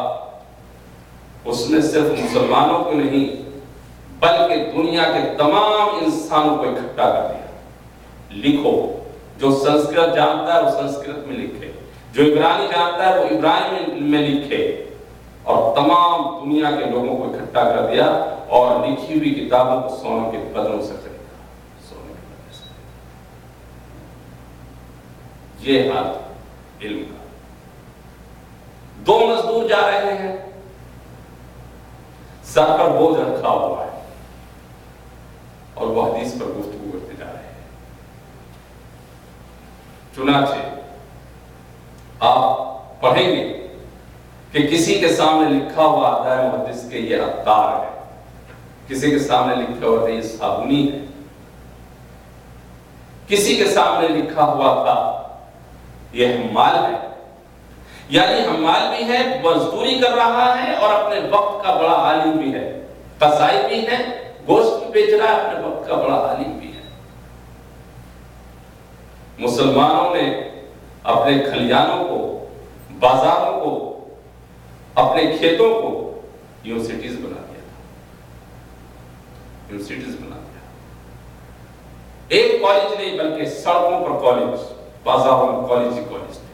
اس نے صرف مسلمانوں کو نہیں بلکہ دنیا کے تمام انسانوں کو اکٹھا کر دیا۔ لکھو، جو سنسکرت جانتا ہے وہ سنسکرت میں لکھے، جو عبرانی جانتا ہے وہ عبرانی میں لکھے، اور تمام دنیا کے لوگوں کو اکٹھا کر دیا، اور لکھی ہوئی کتابوں کو سونے کے بدلوں سے خریدا، سونے کے بدلوں سے۔ یہ حال علم کا۔ دو مزدور جا رہے ہیں، سر پر بوجھ رکھا ہوا ہے، اور وہ حدیث پر گفتگو کرتے جا رہے ہیں۔ چنانچہ آپ پڑھیں گے کہ کسی کے سامنے لکھا ہوا آتا ہے محدث کے یہ عطار ہے، کسی کے سامنے لکھا ہوا تھا یہ صابونی ہے، کسی کے سامنے لکھا ہوا تھا یہ حمال ہے، یعنی حمال بھی ہے، مزدوری کر رہا ہے، اور اپنے وقت کا بڑا عالم بھی ہے، قصائی بھی ہے، گوشت بھی بیچ رہا ہے، اپنے وقت کا بڑا عالم بھی ہے۔ مسلمانوں نے اپنے کھلیانوں کو، بازاروں کو، اپنے کھیتوں کو یونیورسٹیز بنا دیا تھا، یونیورسٹیز بنا دیا۔ ایک کالج نہیں بلکہ سڑکوں پر کالج، بازاروں میں کالج ہی کالج تھے۔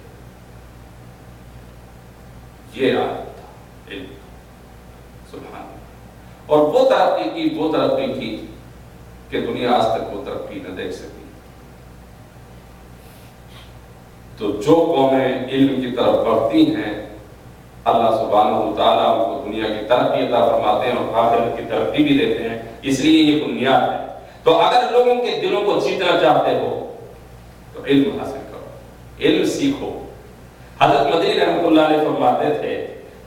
یہ عادت تھا علم، سبحان اللہ۔ اور وہ ترقی کی کہ دنیا آج تک وہ ترقی نہ دیکھ سکی۔ تو جو قومیں علم کی طرف بڑھتی ہیں، اللہ سبحانہ وتعالیٰ ان کو دنیا کی ترقی عطا فرماتے ہیں اور آخرت کی ترقی بھی دیتے ہیں، اس لیے یہ بنیاد ہے۔ تو اگر لوگوں کے دلوں کو جیتنا چاہتے ہو تو علم حاصل کرو، علم سیکھو۔ حضرت مدنی رحمۃ اللہ علیہ فرماتے تھے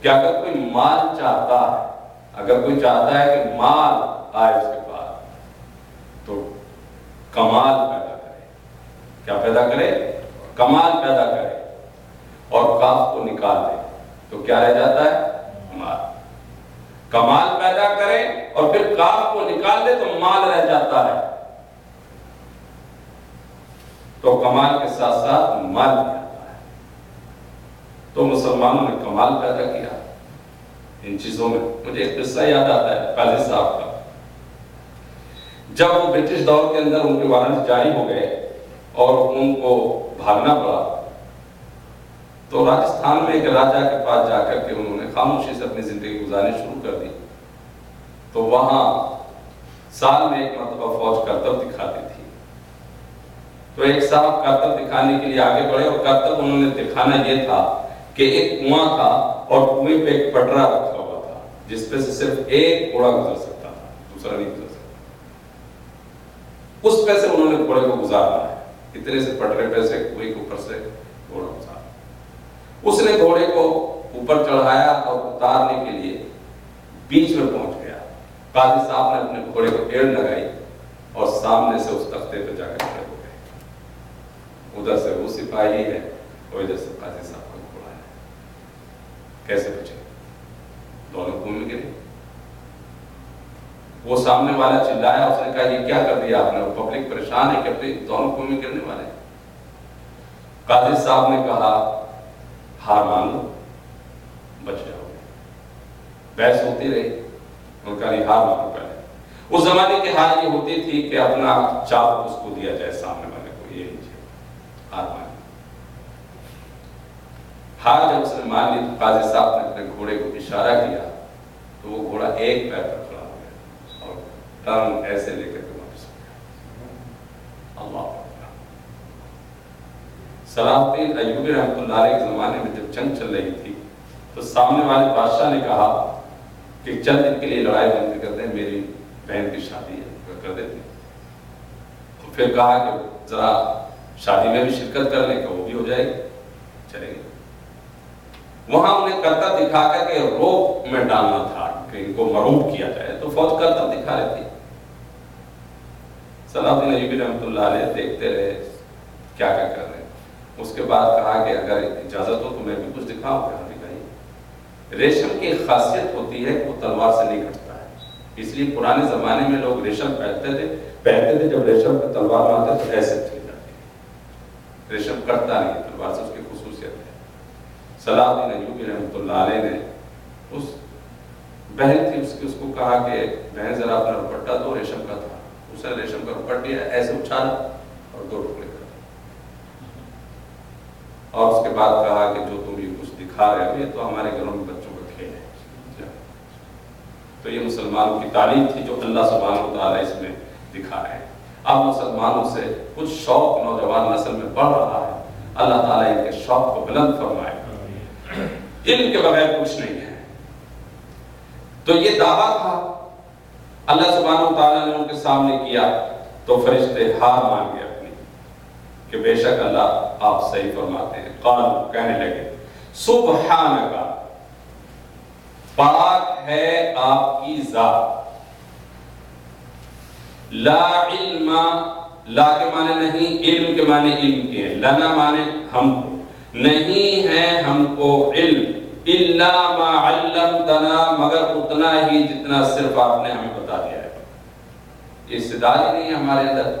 کہ اگر کوئی مال چاہتا ہے، اگر کوئی چاہتا ہے کہ مال آئے اس کے پاس، تو کمال پیدا کرے۔ کیا پیدا کرے؟ کمال پیدا کرے، اور کاف کو نکال دے تو کیا رہ جاتا ہے؟ مال۔ کمال پیدا کرے اور پھر کاف کو نکال دے تو مال رہ جاتا ہے۔ تو کمال کے ساتھ ساتھ مال بھی آتا ہے۔ تو مسلمانوں نے کمال پیدا کیا ان چیزوں میں۔ مجھے ایک قصہ یاد آتا ہے قاضی صاحب کا۔ جب وہ برٹش دور کے اندر ان کے وارنٹ جاری ہو گئے اور ان کو بھاگنا پڑا، تو راجستھان میں ایک راجہ کے پاس جا کر کے انہوں نے خاموشی سے اپنی زندگی گزارنی شروع کر دی۔ تو وہاں سال میں ایک مرتبہ فوج کرتب دکھاتی تھی۔ تو ایک صاحب کرتب دکھانے کے لیے آگے بڑھے، اور کرتب انہوں نے دکھانا یہ تھا کہ ایک کنواں تھا اور کنویں پہ ایک پٹرا رکھا ہوا تھا جس پہ سے صرف ایک گھوڑا گزر سکتا تھا، دوسرا نہیں گزر سکتا۔ اس پہ سے انہوں نے گھوڑے کو گزارنا ہے، اتنے سے پٹرے پہ سے کنویں کے اوپر سے گھوڑا گزارا۔ اس نے گھوڑے کو اوپر چڑھایا اور اتارنے کے لیے بیچ میں پہنچ گیا۔ قاضی صاحب نے اپنے گھوڑے کو ایڑ لگائی اور سامنے سے اس تختے پہ جا کر کھڑے ہو گئے۔ ادھر سے وہ سپاہی ہے اور ادھر سے قاضی صاحب کا گھوڑا ہے۔ کیسے بچے؟ دونوں کنویں میں گرے۔ وہ سامنے والا چلایا، اس نے کہا یہ کیا کر دیا آپ نے؟ پبلک پریشان ہے کہ اپنے دونوں کنویں میں گرنے والے۔ قاضی صاحب نے کہا ہار مان لو، بچ جاؤ گے۔ بحث ہوتی رہی، ان کا نہیں، ہار مانو پہلے۔ اس زمانے کی ہار یہ ہوتی تھی کہ اپنا چاپ اس کو دیا جائے سامنے والے کو، یہ نہیں چاہیے، ہار مان لی۔ ہار جب اس نے مان لی تو قاضی صاحب نے اپنے گھوڑے کو اشارہ کیا تو وہ گھوڑا ایک پیر پر کھڑا ہو گیا اور ٹرن ایسے لے کر کے واپس ہو گیا۔ اللہ اکبر۔ صلاح الدین ایوبی رحمۃ اللہ علیہ کے زمانے میں جب جنگ چل رہی تھی تو سامنے والے بادشاہ نے کہا کہ چند دن کے لیے لڑائی بند کر دیں، میری بہن کی شادی ہے، وہ کر دیتے۔ پھر کہا کہ ذرا شادی میں بھی شرکت کر لیں کہ وہ بھی ہو جائے گی، چلے گئے۔ وہاں انہیں کرتب دکھا کر کے روپ میں ڈالنا تھا کہ ان کو مروب کیا جائے، تو فوج کرتب دکھا رہی تھی۔ صلاح الدین ایوبی رحمۃ اللہ علیہ دیکھتے رہے کیا کر رہے ہیں۔ اس کے بعد کہا کہ اگر اجازت ہو تو میں بھی کچھ دکھاؤں. کہا دکھائیے. ریشم کی ایک خاصیت ہوتی ہے کہ وہ تلوار سے نہیں کٹتا ہے، اس لیے پرانے زمانے میں لوگ ریشم پہنتے تھے. جب ریشم پہ تلوار مارتے تو ایسے تھی جاتی. ریشم کٹتا نہیں تلوار سے، اس کی خصوصیت ہے. صلاح الدین ایوبی رحمۃ اللہ علیہ نے اس بہن تھی اس کو کہا کہ بہن ذرا اپنا دوپٹہ دو، ریشم کا تھا. اس نے ریشم کا دوپٹہ لیا، ایسے اچھالا اور 2 ٹکڑے کر دیے. اور اس کے بعد کہا کہ جو تم یہ کچھ دکھا رہے ہو یہ تو ہمارے گھروں میں بچوں کا کھیل ہے. تو یہ مسلمانوں کی تعلیم تھی جو اللہ سبحانہ و تعالیٰ اس میں دکھا رہے ہیں. اب مسلمانوں سے کچھ شوق نوجوان نسل میں بڑھ رہا ہے. اللہ تعالیٰ ان کے شوق کو بلند فرمائے. علم کے بغیر کچھ نہیں ہے. تو یہ دعویٰ تھا اللہ سبحانہ و تعالیٰ نے ان کے سامنے کیا تو فرشتے ہار مان گئے اپنی کہ بے شک اللہ آپ صحیح فرماتے ہیں. قالوا کہنے لگے سبحانک پاک ہے آپ کی ذات. لا علم، لا کے معنی نہیں، علم کے معنی علم کے ہیں، لنا معنی ہم کو، نہیں ہے ہم کو علم الا ما علمتنا مگر اتنا ہی جتنا صرف آپ نے ہمیں بتا دیا ہے. یہ استعداد ہی نہیں ہے ہمارے اندر.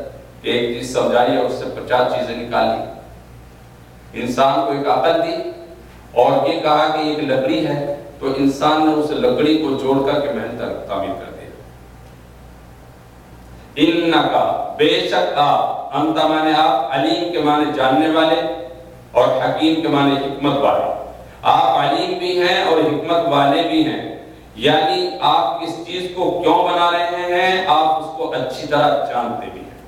ایک چیز سمجھائی اور اس سے 50 چیزیں نکال لی. انسان کو ایک عقل دی اور یہ کہا کہ ایک لکڑی ہے تو انسان نے اس لکڑی کو جوڑ کر کے محل تک تعمیر کر دیا. انکا بے شک آپ، انتا مانے آپ، علیم کے معنی جاننے والے اور حکیم کے معنی حکمت والے. آپ علیم بھی ہیں اور حکمت والے بھی ہیں، یعنی آپ کس چیز کو کیوں بنا رہے ہیں آپ اس کو اچھی طرح جانتے بھی ہیں.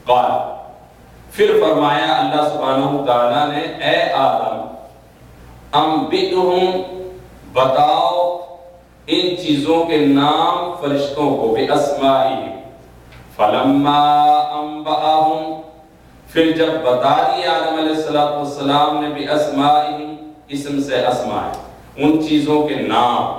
قال پھر فرمایا اللہ سبحانہ وتعالیٰ نے اے آدم انبئہم بتاؤ ان چیزوں کے نام فرشتوں کو باسمائہم. فلما انبأہم پھر جب بتا دیا آدم علیہ السلام نے باسمائہم اسم سے اسماء ان چیزوں کے نام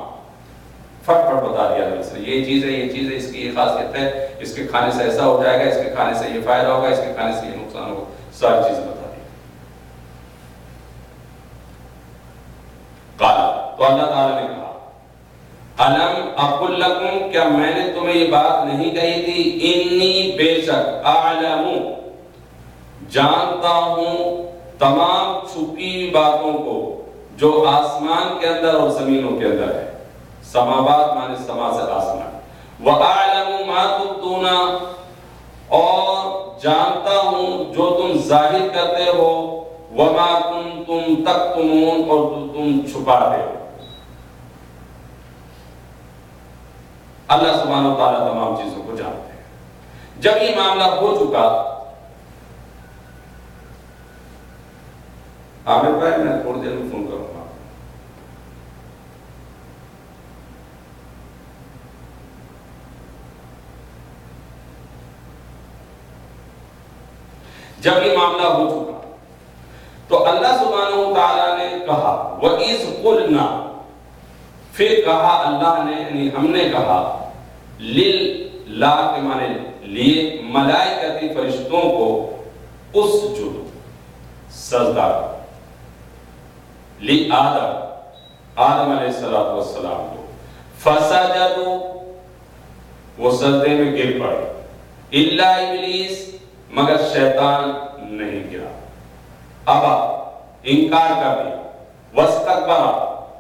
فٹ بتا دیا آدم علیہ السلام یہ چیز ہے، یہ چیز ہے، اس کی یہ خاصیت ہے، اس کے کھانے سے ایسا ہو جائے گا، اس کے کھانے سے یہ فائدہ ہوگا، اس کے کھانے سے یہ نقصان ہوگا. ساری چیزیں بتا دی. قال تو اللہ تعالیٰ نے کہا الم اقل لکم کیا میں نے تمہیں یہ بات نہیں کہی تھی انی بے شک اعلم جانتا ہوں تمام چھپی باتوں کو جو آسمان کے اندر اور زمینوں کے اندر ہے. سماوات مانے سما سے آسمان. وَأَعْلَمُ مَا تُبْدُونَ اور جانتا ہوں جو تم ظاہر کرتے ہو. وَمَا كُنْتُمْ تَكْتُمُونَ اور جو تم چھپاتے ہو. اللہ سبحانہ و تعالیٰ تمام چیزوں کو جانتے ہیں. جب یہ معاملہ ہو چکا عامر بھائی میں تھوڑی دیر میں فون کروں گا. جب یہ معاملہ ہو چکا تو اللہ سبحانہ و تعالیٰ نے کہا وَإِذْ قُلْنَا پھر کہا اللہ نے یعنی ہم نے کہا لِلَّا کے معنی لیے ملائکتی فرشتوں کو اسجد سجدہ لی آدم علیہ السلام کو فسجدوا وہ سجدے میں گر پڑے الا ابلیس مگر شیطان نہیں گرا. ابا انکار کر دیا واستکبر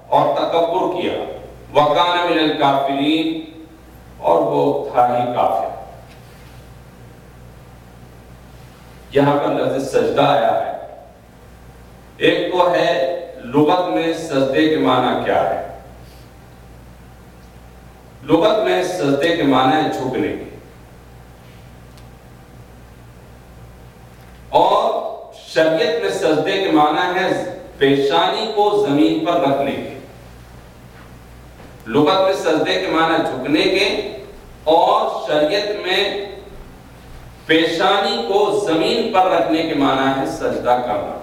اور تکبر کیا وکان من الکافرین اور وہ تھا ہی کافر. یہاں پر لفظ سجدہ آیا ہے. ایک تو ہے لغت میں سجدے کے معنی کیا ہے. لغت میں سجدے کے معنی ہے جھکنے کے اور شریعت میں سجدے کے معنی ہے پیشانی کو زمین پر رکھنے کے. لغت میں سجدے کے معنی جھکنے کے اور شریعت میں پیشانی کو زمین پر رکھنے کے معنی ہے سجدہ کرنا.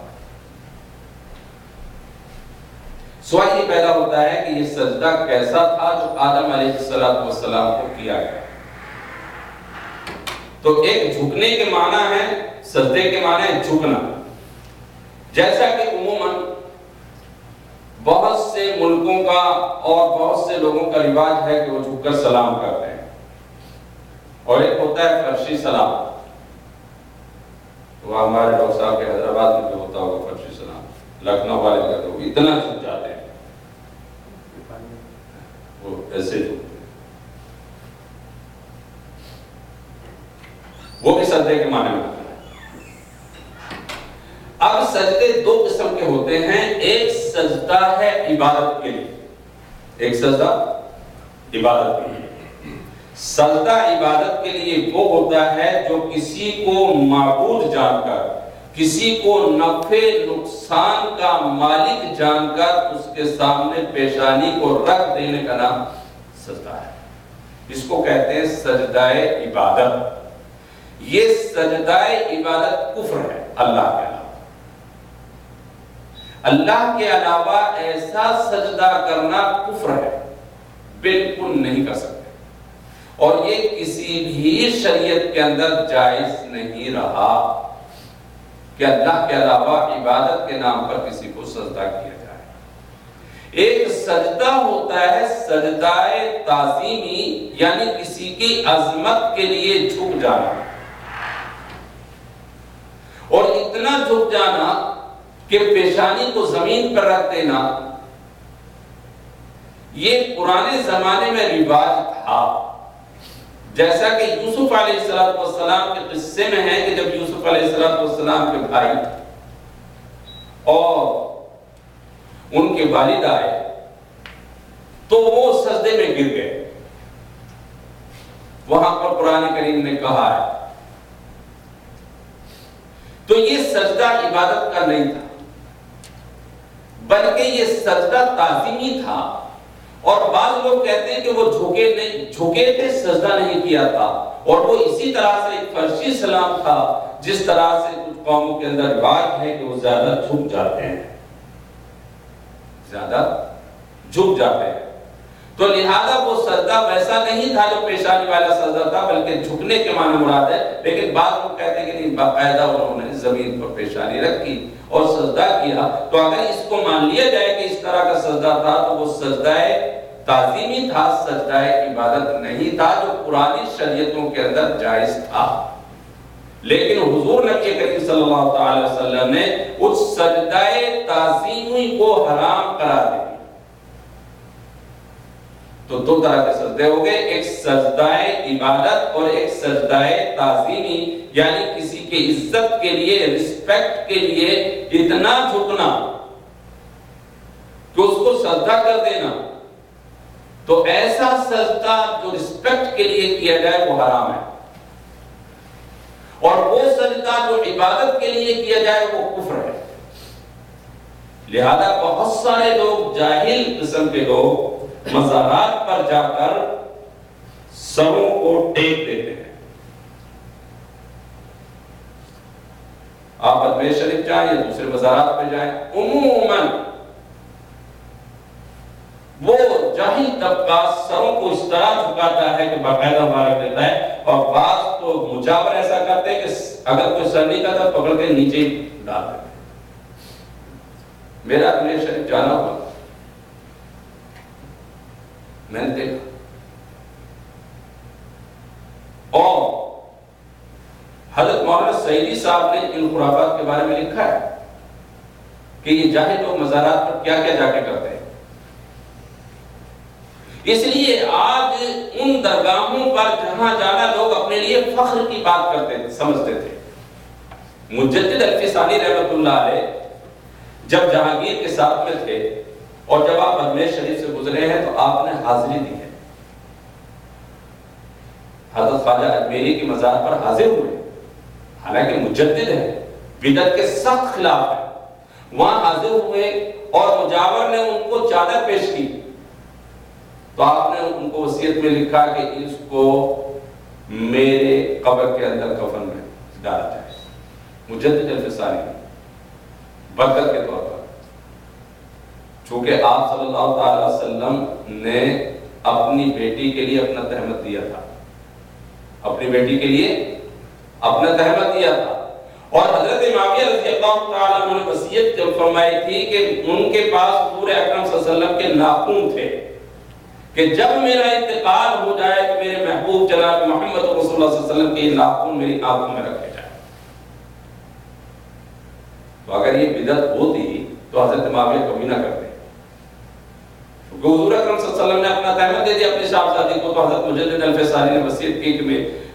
سوال یہ پیدا ہوتا ہے کہ یہ سجدہ کیسا تھا جو آدم علیہ السلام کو کیا گیا. تو ایک جھکنے کے معنی ہے سجدے کے معنی ہے جھکنا جیسا کہ عموماً بہت سے ملکوں کا اور بہت سے لوگوں کا رواج ہے کہ وہ جھک کر سلام کرتے ہیں، اور ایک ہوتا ہے فرشی سلام. وہ ہمارے ڈاکٹر صاحب کے حیدرآباد میں بھی ہوتا ہوگا فرشی سلام، لکھنؤ والے کا تو اتنا جھک جاتے ہیں، وہ ایسے جھکتے ہیں. وہ بھی سجدے کے معنی میں ہوتا ہے. اب سجدے دو قسم کے ہوتے ہیں. ایک سجدہ ہے عبادت کے لیے، ایک سجدہ عبادت کے لیے. سجدہ عبادت کے لیے وہ ہوتا ہے جو کسی کو معبود جان کر، کسی کو نفع نقصان کا مالک جان کر اس کے سامنے پیشانی کو رکھ دینے کا نام سجدہ ہے. اس کو کہتے ہیں سجدہ عبادت. یہ سجدہ عبادت کفر ہے اللہ کے علاوہ. اللہ کے علاوہ ایسا سجدہ کرنا کفر ہے، بالکل نہیں کر سکتے، اور یہ کسی بھی شریعت کے اندر جائز نہیں رہا کہ اللہ کے علاوہ عبادت کے نام پر کسی کو سجدہ کیا جائے. ایک سجدہ ہوتا ہے سجدہ تعظیمی، یعنی کسی کی عظمت کے لیے جھک جانا، اور اتنا جھک جانا کہ پیشانی کو زمین پر رکھ دینا. یہ پرانے زمانے میں رواج تھا، جیسا کہ یوسف علیہ السلام کے قصے میں ہے کہ جب یوسف علیہ السلام کے بھائی اور ان کے والد آئے تو وہ سجدے میں گر گئے. وہاں پر قرآن کریم نے کہا ہے. تو یہ سجدہ عبادت کا نہیں تھا، بلکہ یہ سجدہ تعظیمی تھا. اور بعض لوگ کہتے ہیں کہ وہ جھکے تھے، سجدہ نہیں کیا تھا. اور وہ اسی طرح سے ایک فرشی سلام تھا، جس طرح سے کچھ قوموں کے اندر رواج ہے کہ وہ زیادہ جھک جاتے ہیں، زیادہ جھک جاتے ہیں. تو لہذا وہ سجدہ ویسا نہیں تھا جو پیشانی والا سجدہ تھا، بلکہ جھکنے کے معنی مراد ہے. لیکن بعض لوگ کہتے ہیں کہ نہیں، باقاعدہ انہوں نے زمین پر پیشانی رکھی اور سجدہ کیا. تو اگر اس کو مان لیا جائے کہ اس طرح کا سجدہ تھا تو وہ سجدہ تعظیمی تھا، سجدہ عبادت نہیں تھا، جو پرانی شریعتوں کے اندر جائز تھا. لیکن حضور نبی کریم صلی اللہ تعالی وسلم نے اس سجدہ تعظیمی کو حرام قرار دیا. تو دو طرح کے سجدے ہو گئے، ایک سجدہ عبادت اور ایک سجدہ تعظیمی، یعنی کسی کے عزت کے لیے، رسپیکٹ کے لیے اتنا جھکنا کہ اس کو سجدہ کر دینا. تو ایسا سجدہ جو رسپیکٹ کے لیے کیا جائے وہ حرام ہے، اور وہ سجدہ جو عبادت کے لیے کیا جائے وہ کفر ہے. لہذا بہت سارے لوگ، جاہل قسم کے لوگ، مزارات پر جا کر سروں کو ٹیک دیتے ہیں. آپ اجمیر شریف جائیں یا دوسرے مزارات پہ جائیں، عموماً وہ جاہل طبقہ سروں کو اس طرح جھکاتا ہے کہ باقاعدہ مبارک دیتا ہے. اور بعض تو مجاور ایسا کرتے ہیں کہ اگر کوئی سر نہیں کرتا پکڑ کے نیچے ڈال دیتے. میرا اجمیر شریف جانا ہوا، میں نے دیکھا. اور حضرت مولانا سعیدی صاحب نے ان خرافات کے بارے میں لکھا ہے کہ یہ جاہل لوگ مزارات پر کیا کیا جا کے کرتے ہیں. اس لیے آج ان درگاہوں پر جہاں جانا لوگ اپنے لیے فخر کی بات کرتے تھے، سمجھتے تھے. مجدد الفسانی رحمۃ اللہ علیہ جب جہانگیر کے ساتھ میں تھے اور جب آپ اجمیر شریف سے گزرے ہیں تو آپ نے حاضری دی ہے. حضرت خواجہ اجمیری کی مزار پر حاضر ہوئے، حالانکہ مجدد ہے، بدعت کے سخت خلاف ہے. وہاں حاضر ہوئے اور مجاور نے ان کو چادر پیش کی تو آپ نے ان کو وصیت میں لکھا کہ اس کو میرے قبر کے اندر کفن میں ڈالا جائے. مجدد الفسانی برکت کے طور پر، چونکہ آپ صلی اللہ تعالی وسلم نے اپنی بیٹی کے لیے اپنا تہمت دیا تھا، اپنی بیٹی کے لیے اپنا تہمت دیا تھا. اور حضرت معاویہ رضی اللہ تعالیٰ عنہ نے وصیت فرمائی تھی کہ ان کے پاس حضور اکرم صلی اللہ علیہ وسلم کے ناخن تھے کہ جب میرا انتقال ہو جائے تو میرے محبوب جناب محمد رسول اللہ صلی اللہ علیہ وسلم کے ناخن میری آنکھوں میں رکھے جائیں. تو اگر یہ بدعت ہوتی تو حضرت معاویہ کبھی نہ کرتے، کیونکہ حضور اکرم صلی اللہ علیہ وسلم نے اپنا تہمت دے دیا اپنی صاحبزادی کو، تو حضرت مجدد الفسانی نے وصیت کی کہ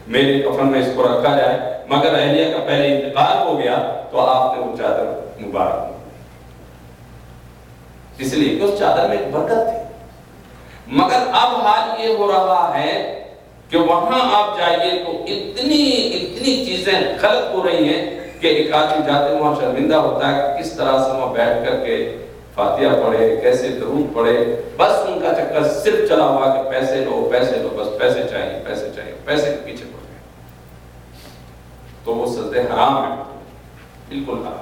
میرے کفن میں اس کو رکھا جائے، مگر اہلیہ کا پہلے انتقال ہو گیا تو آپ نے وہ چادر مبارک دی، اس لیے کہ اس چادر میں ایک برکت تھی. مگر اب حال یہ ہو رہا ہے کہ وہاں آپ جائیے تو اتنی چیزیں غلط ہو رہی ہیں کہ ایک آدمی جاتے وہاں شرمندہ ہوتا ہے کہ کس طرح سے وہاں بیٹھ کر کے فاتحہ پڑھے، کیسے درود پڑھے. بس ان کا چکر صرف چلا ہوا کہ پیسے لو، بس پیسے چاہیے، پیسے کے پیچھے پڑ گئے. تو وہ سجدے حرام ہیں، بالکل حرام.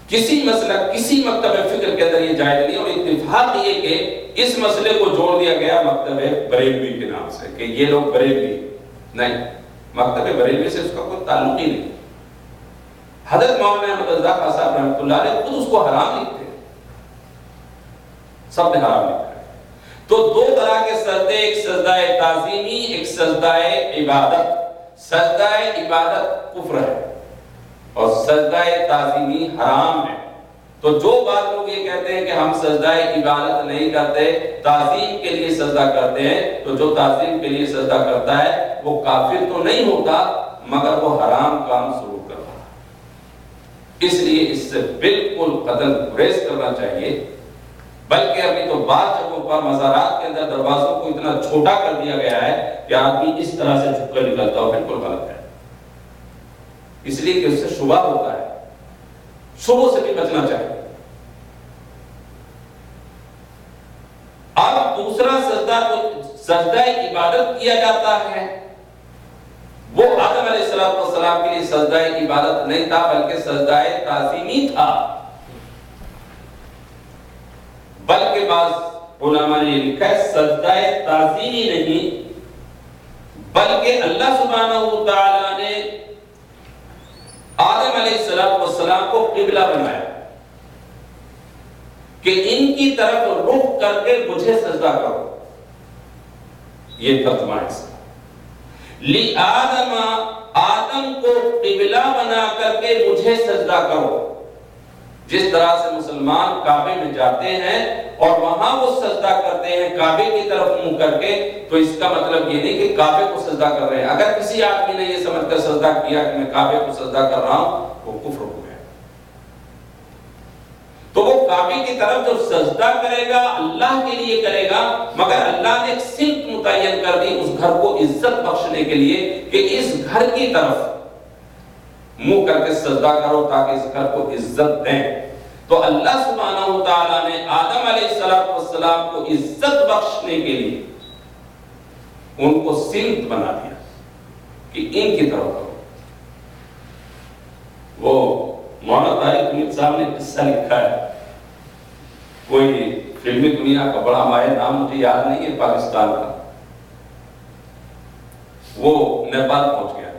کسی مسئلہ کسی مکتب فکر کے اندر یہ جائز نہیں، اور اتفاق یہ کہ اس مسئلے کو جوڑ دیا گیا مکتب بریلوی کے نام سے کہ یہ لوگ بریلوی نہیں، مکتب بریلوی سے اس کا کوئی تعلق ہی نہیں. حضرت مولانا احمد رضا خان صاحب رحمۃ اللہ علیہ خود اس کو حرام لکھتے ہیں، سب نے حرام لکھا ہے. تو دو طرح کے سجدے، ایک سجدہ تعظیمی، ایک سجدہ عبادت. سجدہ عبادت کفر ہے اور سجدہ تعظیمی حرام ہے. تو جو بات لوگ یہ کہتے ہیں کہ ہم سجدہ عبادت نہیں کرتے، تعظیم کے لیے سجدہ کرتے ہیں، تو جو تعظیم کے لیے سجدہ کرتا ہے وہ کافر تو نہیں ہوتا مگر وہ حرام کام شروع کر رہا ہے. اس لیے اس سے بالکل قطعاً گریز کرنا چاہیے. بلکہ ابھی تو بعض جگہوں پر مزارات کے اندر دروازوں کو اتنا چھوٹا کر دیا گیا ہے کہ آدمی اس طرح سے جھک کر نکلتا ہو، بالکل غلط ہے. اس لیے کہ اس سے شبہ ہوتا ہے، شبہوں سے بھی بچنا چاہیے. اب دوسرا سجدہ تو سجدہ عبادت کیا جاتا ہے، وہ آدم علیہ السلام کے لیے سجدہ عبادت نہیں تھا بلکہ سجدہ تعظیمی تھا. بلکہ بعض علماء نے یہ لکھا ہے سجدہ تعظیمی نہیں بلکہ اللہ سبحانہ و تعالیٰ نے آدم علیہ السلام کو قبلہ بنایا کہ ان کی طرف رخ کر کے مجھے سجدہ کرو. یہ ترجمہ ہے آدم کو قبلہ بنا کر کے مجھے سجدہ کرو. جس طرح سے مسلمان کعبے میں جاتے ہیں اور وہاں وہ سجدہ کرتے ہیں کعبے کی طرف منہ کر کے، تو اس کا مطلب یہ نہیں کہ کعبے کو سجدہ کر رہے ہیں. اگر کسی آدمی نے یہ سمجھ کر سجدہ کیا کہ میں کعبے کو سجدہ کر رہا ہوں، وہ کفر ہو گیا. تو وہ کعبے کی طرف جو سجدہ کرے گا اللہ کے لیے کرے گا، مگر اللہ نے ایک سمت متعین کر دی اس گھر کو عزت بخشنے کے لیے کہ اس گھر کی طرف منہ کر کے سجدہ کرو تاکہ اس گھر کو عزت دیں. تو اللہ سبحانہ و تعالیٰ نے آدم علیہ السلام کو عزت بخشنے کے لیے ان کو سمت بنا دیا کہ ان کی طرف کرو. وہ مولانا طارق حمید صاحب نے قصہ لکھا ہے، کوئی فلمی دنیا کا بڑا ماہر، نام مجھے یاد نہیں ہے، پاکستان کا. وہ نیپال پہنچ گیا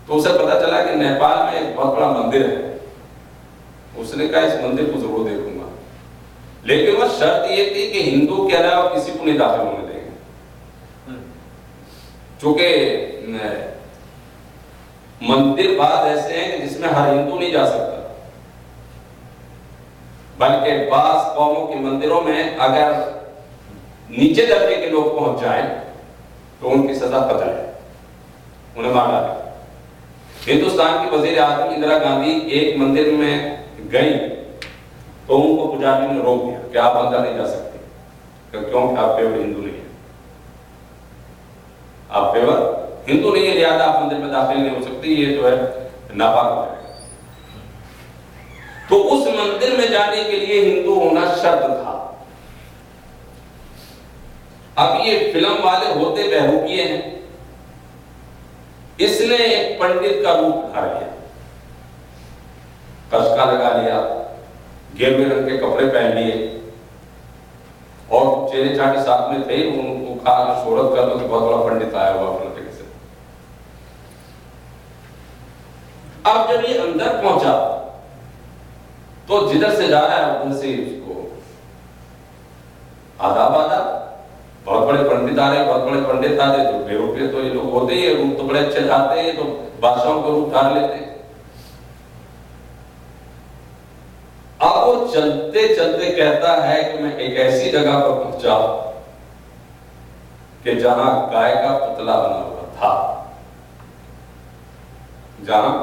تو اسے پتا چلا کہ نیپال میں ایک بہت بڑا مندر ہے. اس نے کہا اس مندر کو ضرور دیکھوں گا، لیکن وہ شرط یہ تھی کہ ہندو کے علاوہ کسی کو نہیں داخل ہونے دیں گے، چونکہ مندر بعض ایسے ہیں کہ جس میں ہر ہندو نہیں جا سکتا، بلکہ بعض قوموں کے مندروں میں اگر نیچے درجے کے لوگ پہنچ جائیں تو ان کی سزا قتل ہے، انہیں مار ڈالا. ہندوستان کی وزیر اعظم اندرا گاندھی ایک مندر میں گئی تو ان کو پجاری نے روک دیا کہ آپ اندر نہیں جا سکتے، کیونکہ آپ پیور ہندو نہیں ہیں، آپ پیور ہندو نہیں ہے، لہٰذا آپ مندر میں داخل نہیں ہو سکتے، یہ جو ہے ناپاک ہو جائے گا. تو اس مندر میں جانے کے لیے ہندو ہونا شرط تھا. اب یہ فلم والے ہوتے بہروپیے ہیں، اس نے ایک پنڈت کا روپ دھار لیا، قشقہ لگا لیا، گیروے رنگ کے کپڑے پہن لیے اور چہرے چاٹے ساتھ میں تھے، ان کو کہا کہ شہرت کر دو کہ بہت بڑا پنڈت آیا ہوا اپنے طریقے سے۔ اب جب یہ اندر پہنچا تو جدھر سے جا رہا ہے ادھر سے اس کو آداب بہت بڑے پنڈت آ رہے، بہت بڑے پنڈت آتے تو بے روپے تو یہ لوگ ہوتے ہی، روپ تو بڑے اچھے جاتے ہیں، تو بادشاہوں کو روپ دھار لیتے ہیں۔ اب وہ چلتے چلتے کہتا ہے کہ میں ایک ایسی جگہ پر پہنچا کہ جہاں گائے کا پتلا بنا ہوا تھا، جہاں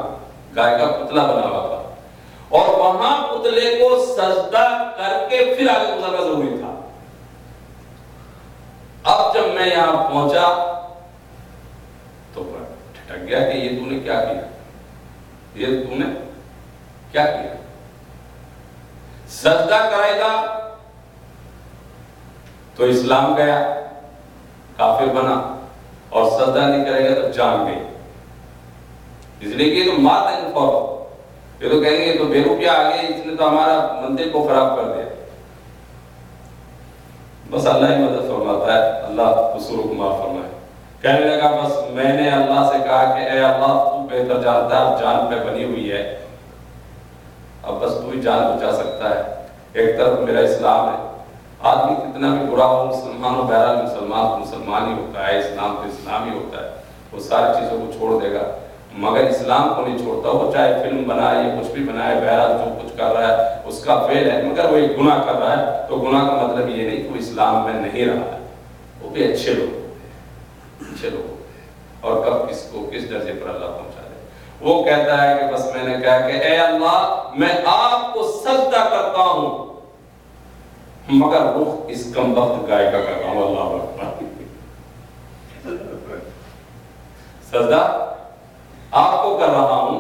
گائے کا پتلا بنا ہوا تھا، اور وہاں پتلے کو سجدہ کر کے پھر آگے گزرنا ضروری تھا۔ اب جب میں یہاں پہنچا تو ٹھٹک گیا کہ یہ تو نے کیا کیا، یہ تو نے کیا کیا؟ سجدہ کرے گا تو اسلام گیا، کافر بنا، اور سجدہ نہیں کرے گا تو جان گئی۔ اس لیے کہ تو مار دیں گے فوراً، یہ تو کہیں گے تو بے روپیہ آ گئے، اس نے تو ہمارا مندر کو خراب کر دیا۔ بس اللہ ہی مدد فرماتا ہے، اللہ قصوروں کو معاف فرمائے۔ کہنے لگا بس میں نے اللہ سے کہا کہ اے اللہ تو بہتر جانتا ہے، اب جان پہ بنی ہوئی ہے، اب بس تو ہی جان بچا سکتا ہے۔ ایک طرف میرا اسلام ہے، آدمی کتنا بھی برا ہو، مسلمان ہو، بہرحال مسلمان ہی ہوتا ہے، اسلام تو اسلام ہی ہوتا ہے، وہ ساری چیزوں کو چھوڑ دے گا، مگر اسلام کو نہیں چھوڑتا۔ وہ چاہے فلم بنائے یا کچھ بھی بنائے، بہرحال جو کچھ کر رہا ہے اس کا فعل ہے، مگر وہ ایک گناہ کر رہا ہے تو گناہ کا مطلب یہ نہیں کہ وہ اسلام میں نہیں رہا ہے۔ وہ بھی اچھے لوگ ہوتے ہیں، اچھے لوگ ہوتے ہیں، اور کب کس کو کس درجے پر اللہ پہنچا دے۔ وہ کہتا ہے کہ بس میں نے کہا کہ اے اللہ میں آپ کو سجدہ کرتا ہوں، مگر رخ اس کمبخت گائے کا کر رہا ہوں۔ اللہ اکبر، سجدہ آپ کو کر رہا ہوں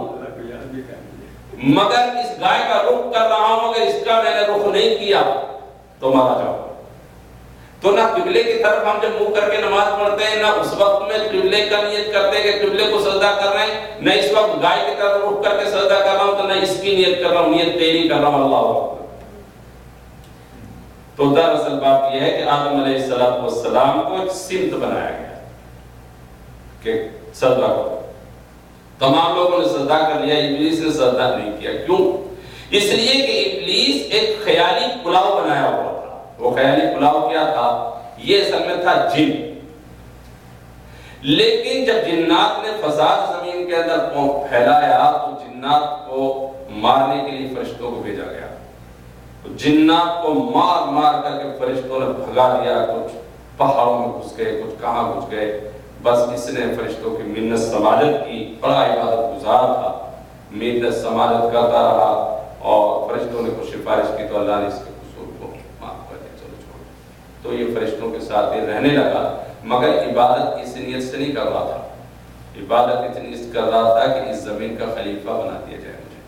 مگر اس گائے کا رخ کر رہا ہوں، مگر اس کا میں نے رخ نہیں کیا تو مارا جاؤں۔ تو نہ قبلے کی طرف ہم جب منہ کر کے نماز پڑھتے ہیں، نہ اس وقت میں قبلے کا نیت کرتے ہیں کہ قبلے کو سجدہ کر رہے ہیں، نہ اس وقت گائے کی طرف رخ کر کے سجدہ کر رہا ہوں، تو نہ اس کی نیت کر رہا ہوں، نیت تیری کر رہا ہوں۔ اللہ اکبر۔ تو دراصل بات یہ ہے کہ آدم علیہ السلام کو ایک سمت بنایا گیا کہ سجدہ کرو۔ تمام لوگوں نے سجدہ کر لیا، ابلیس نے سجدہ نہیں کیا۔ کیوں؟ اس لیے کہ ابلیس ایک خیالی پلاؤ بنایا ہوا تھا۔ وہ خیالی پلاؤ کیا تھا؟ یہ اصل میں تھا جن۔ لیکن جب جنات نے فساد زمین کے اندر پھیلایا تو جنات کو مارنے کے لیے فرشتوں کو بھیجا گیا۔ جنات کو مار مار کر کے فرشتوں نے بھگا دیا، کچھ پہاڑوں میں گھس گئے، کچھ کہاں گھس گئے۔ بس اس نے فرشتوں کی منت سماجت کی، بڑا عبادت گزار تھا، منت سماجت کرتا رہا، اور فرشتوں نے کچھ سفارش کی تو اللہ نے اس کے قصور کو معاف کر دیا، چلو چھوڑو۔ تو یہ فرشتوں کے ساتھ یہ رہنے لگا، مگر عبادت اس نیت سے نہیں کر رہا تھا، عبادت اس نیت کر رہا تھا کہ اس زمین کا خلیفہ بنا دیا جائے مجھے۔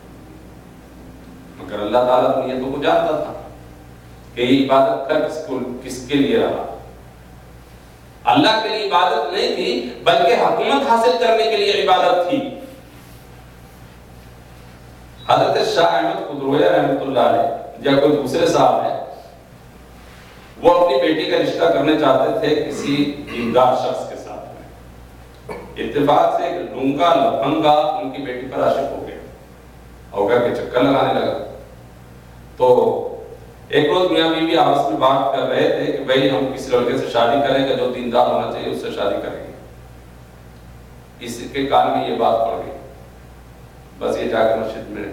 مگر اللہ تعالیٰ تو نیتوں کو جانتا تھا کہ یہ عبادت کر کس کے لیے رہا۔ اللہ کے لیے عبادت نہیں تھی، بلکہ حکومت حاصل کرنے کے لیے عبادت تھی۔ حضرت شاہ احمد خودرویہ رحمۃ اللہ علیہ یا کوئی دوسرے صاحب ہیں، وہ اپنی بیٹی کا رشتہ کرنے چاہتے تھے کسی دیندار شخص کے ساتھ میں۔ اتفاق سے ایک لونگا لفنگا ان کی بیٹی پر عاشق ہو گیا، اور گھر کے چکر لگانے لگا۔ تو ایک روز میاں بیوی آپس میں بات کر رہے تھے کہ بھئی ہم کسی لڑکے سے شادی کریں گے جو دیندار ہونا چاہیے، اس سے شادی کریں گے۔ اس کے کان میں یہ بات پڑ گئی، بس یہ جا کر مسجد میں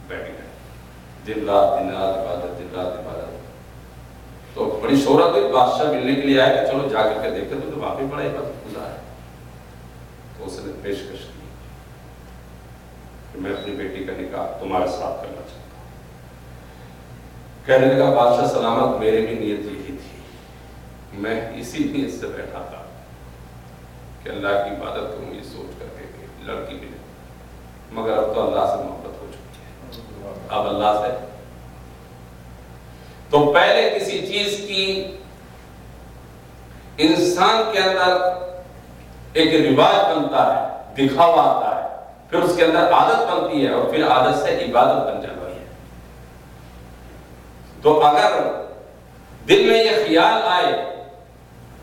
بیٹھ گئے، دن رات عبادت، دن رات عبادت۔ تو بڑی شہرت ہوئی، بادشاہ ملنے کے لیے آئے کہ چلو جا کر کے دیکھتے تو واقعی بڑا عبادت گزار ہے۔ تو اس نے پیشکش کی کہ میں اپنی بیٹی کا نکاح تمہارے ساتھ کرنا چاہتا ہوں۔ کہنے لگا بادشاہ سلامت، میرے بھی نیت یہی تھی، میں اسی نیت سے بیٹھا تھا کہ اللہ کی عبادت کروں، یہ سوچ کر کے کہ لڑکی بھی نہیں، مگر اب تو اللہ سے محبت ہو چکی ہے، اب اللہ سے۔ تو پہلے کسی چیز کی انسان کے اندر ایک رواج بنتا ہے، دکھاوا آتا ہے، پھر اس کے اندر عادت بنتی ہے، اور پھر عادت سے عبادت بن جاتی ہے۔ تو اگر دل میں یہ خیال آئے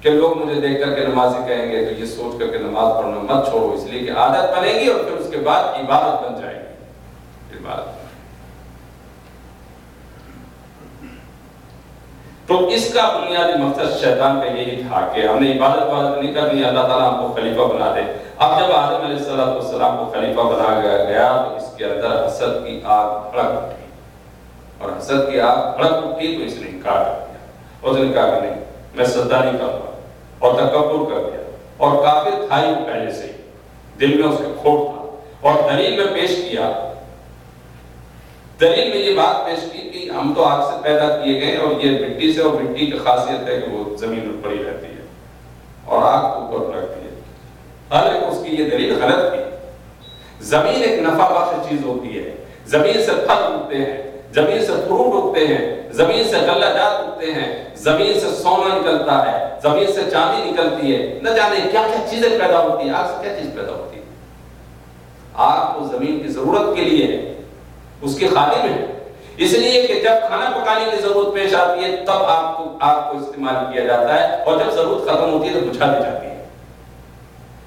کہ لوگ مجھے دیکھ کر کے نمازی کہیں گے تو یہ سوچ کر کے نماز پڑھنا مت چھوڑو، اس لیے کہ عادت بنے گی اور پھر اس کے بعد عبادت بن جائے گی، عبادت۔ تو اس کا بنیادی مقصد شیطان کا یہی تھا کہ ہم نے عبادت نہیں کرنی، اللہ تعالیٰ ہم کو خلیفہ بنا دے۔ اب جب آدم علیہ السلام کو خلیفہ بنا گیا تو اس کے اندر حسد کی آگ بھڑک اٹھی، اور حسد کی آگ بھڑک اٹھی تو اس نے انکار کر دیا، اس نے کہا کہ نہیں میں سجدہ نہیں کروں گا، اور تکبر کر دیا، اور کافر تھا ہی پہلے سے ہی، دل میں اس کے کھوٹ تھا، اور دلیل میں پیش کیا، دلیل میں یہ بات پیش کی کہ ہم تو آگ سے پیدا کیے گئے اور یہ مٹی سے، اور مٹی کی خاصیت ہے کہ وہ زمین میں پڑی رہتی ہے اور آگ کو اوپر رکھتی ہے، حالانکہ اس کی یہ دلیل غلط تھی۔ زمین ایک نفع بخش چیز ہوتی ہے، زمین سے پھل اگتے ہیں، زمین سے فروٹ اگتے ہیں، زمین سے غلہ جات اگتے ہیں، زمین سے سونا نکلتا ہے، زمین سے چاندی نکلتی ہے، نہ جانے کیا کیا چیزیں پیدا ہوتی ہیں۔ آگ سے کیا چیز پیدا ہوتی ہے؟ آگ تو زمین کی ضرورت کے لیے ہے، اس کی خادم ہے، اس لیے کہ جب کھانا پکانے کی ضرورت پیش آتی ہے تب آگ کو استعمال کیا جاتا ہے، اور جب ضرورت ختم ہوتی ہے تو بجھا دی جاتی ہے۔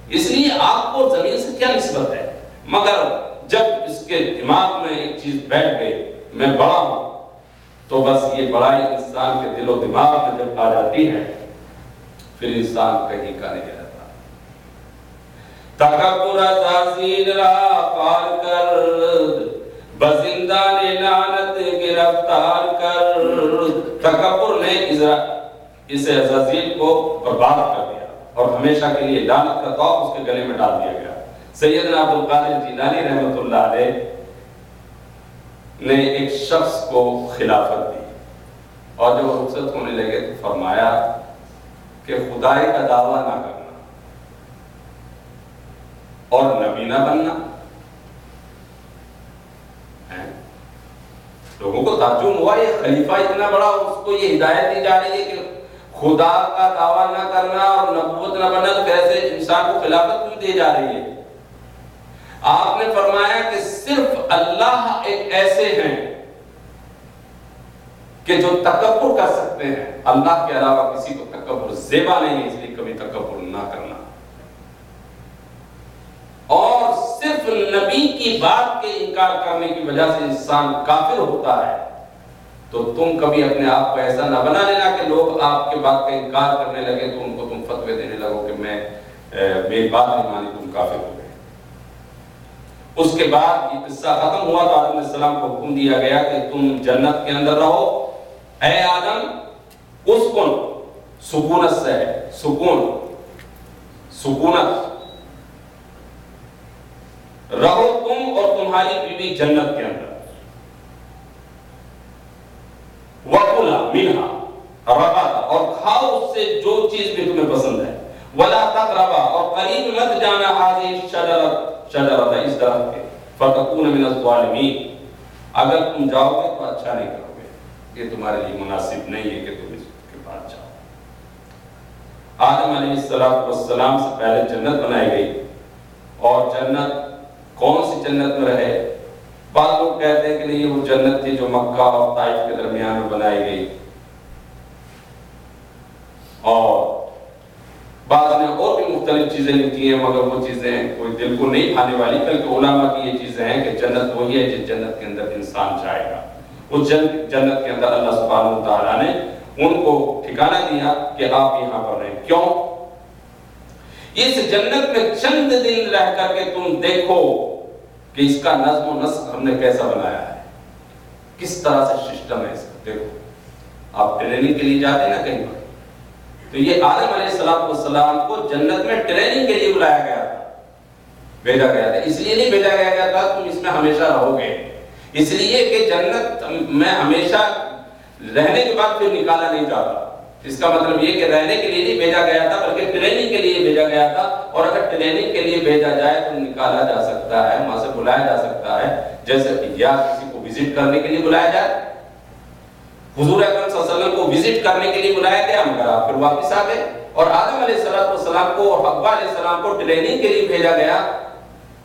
اس لیے آگ کو زمین سے کیا نسبت ہے؟ مگر جب اس کے دماغ میں ایک چیز بیٹھ گئی میں بڑا ہوں، تو بس یہ بڑائی انسان کے دل و دماغ میں جب آ جاتی ہے پھر انسان کہیں کا نہیں رہتا۔ تکبر عزازیل را پار کر، بزندان لعنت گرفتار کر۔ تکبر نے اس عزازیل کو برباد کر دیا اور ہمیشہ کے لیے لعنت کا طوق اس کے گلے میں ڈال دیا گیا۔ سیدنا عبدالقادر جیلانی رحمۃ اللہ علیہ نے ایک شخص کو خلافت دی، اور جب رخصت ہونے لگے تو فرمایا کہ خدائی کا دعویٰ نہ کرنا اور نبی نہ بننا۔ لوگوں کو تعجب ہوا، یہ خلیفہ اتنا بڑا، اس کو یہ ہدایت دی جا رہی ہے کہ خدا کا دعویٰ نہ کرنا اور نبوت نہ بننا، تو کیسے انسان کو خلافت کیوں دی جا رہی ہے؟ آپ نے فرمایا کہ صرف اللہ ایک ایسے ہیں کہ جو تکبر کر سکتے ہیں، اللہ کے علاوہ کسی کو تکبر زیبا نہیں ہے، اس لیے کبھی تکبر نہ کرنا۔ اور صرف نبی کی بات کے انکار کرنے کی وجہ سے انسان کافر ہوتا ہے، تو تم کبھی اپنے آپ کو ایسا نہ بنا لینا کہ لوگ آپ کے بات کا انکار کرنے لگے تو ان کو تم فتوے دینے لگو کہ میری بات نہیں مانی، تم کافر ہو گئے۔ اس کے بعد یہ قصہ ختم ہوا تو آدم علیہ السلام کو حکم دیا گیا کہ تم جنت کے اندر رہو، اے آدم اسکن، سکونت سے ہے، سکونت رہو تم اور تمہاری بیوی جنت کے اندر، وَكُلَا مِنْهَا رَغَدًا، اور کھاؤ اس سے جو چیز بھی تمہیں پسند ہے، وَلَا تَقْرَبَا، اور قریب مت جانا هَذِهِ الشَّجَرَةَ، اس درخت کے، فَتَكُونَ مِنَ الظَّالِمِينَ، اگر تم جاؤ گے تو اچھا نہیں کرو گے، یہ تمہارے لیے مناسب نہیں ہے کہ تم اس کے پاس جاؤ۔ آدم علیہ السلام سے پہلے جنت بنائی گئی، اور جنت کون سی جنت میں رہے؟ بعض لوگ کہتے ہیں کہ نہیں، وہ جنت تھی جو مکہ اور طائف کے درمیان میں بنائی گئی، اور بعض نے اور بھی مختلف چیزیں لکھی ہیں، مگر وہ چیزیں کوئی دل کو نہیں کھانے والی، بلکہ علماء کی یہ چیزیں ہیں کہ جنت وہی ہے جس جنت کے اندر انسان جائے گا۔ اس جنت کے اندر اللہ سبحانہ وتعالیٰ نے ان کو ٹھکانہ دیا کہ آپ یہاں پر رہیں۔ کیوں؟ اس جنت میں چند دن رہ کر کے تم دیکھو کہ اس کا نظم و نسق ہم نے کیسا بنایا ہے، کس طرح سے سسٹم ہے اس کا۔ دیکھو آپ ٹریننگ کے لیے جاتے ہیں نا کہیں پر، تو یہ آدم علیہ السلام کو جنت میں ٹریننگ کے لیے بلایا گیا تھا، بھیجا گیا تھا۔ اس لیے نہیں بھیجا گیا تھا تم اس میں ہمیشہ رہو گے، اس لیے کہ جنت میں ہمیشہ رہنے کے بعد پھر نکالا نہیں جاتا۔ اس کا مطلب یہ کہ رہنے کے لیے نہیں بھیجا گیا تھا بلکہ ٹریننگ کے لیے بھیجا گیا تھا، اور اگر ٹریننگ کے لیے بھیجا جائے تو نکالا جا سکتا ہے، وہاں سے بلایا جا سکتا ہے، جیسے یا کسی کو وزٹ کرنے کے لیے بلایا جائے۔ حضور اکرم صلی اللہ علیہ وسلم کو وزٹ کرنے کے لیے بلایا گیا، مگر آپ پھر واپس آ گئے، اور آدم علیہ السلام کو اور حوا علیہ السلام کو ٹریننگ کے لیے بھیجا گیا۔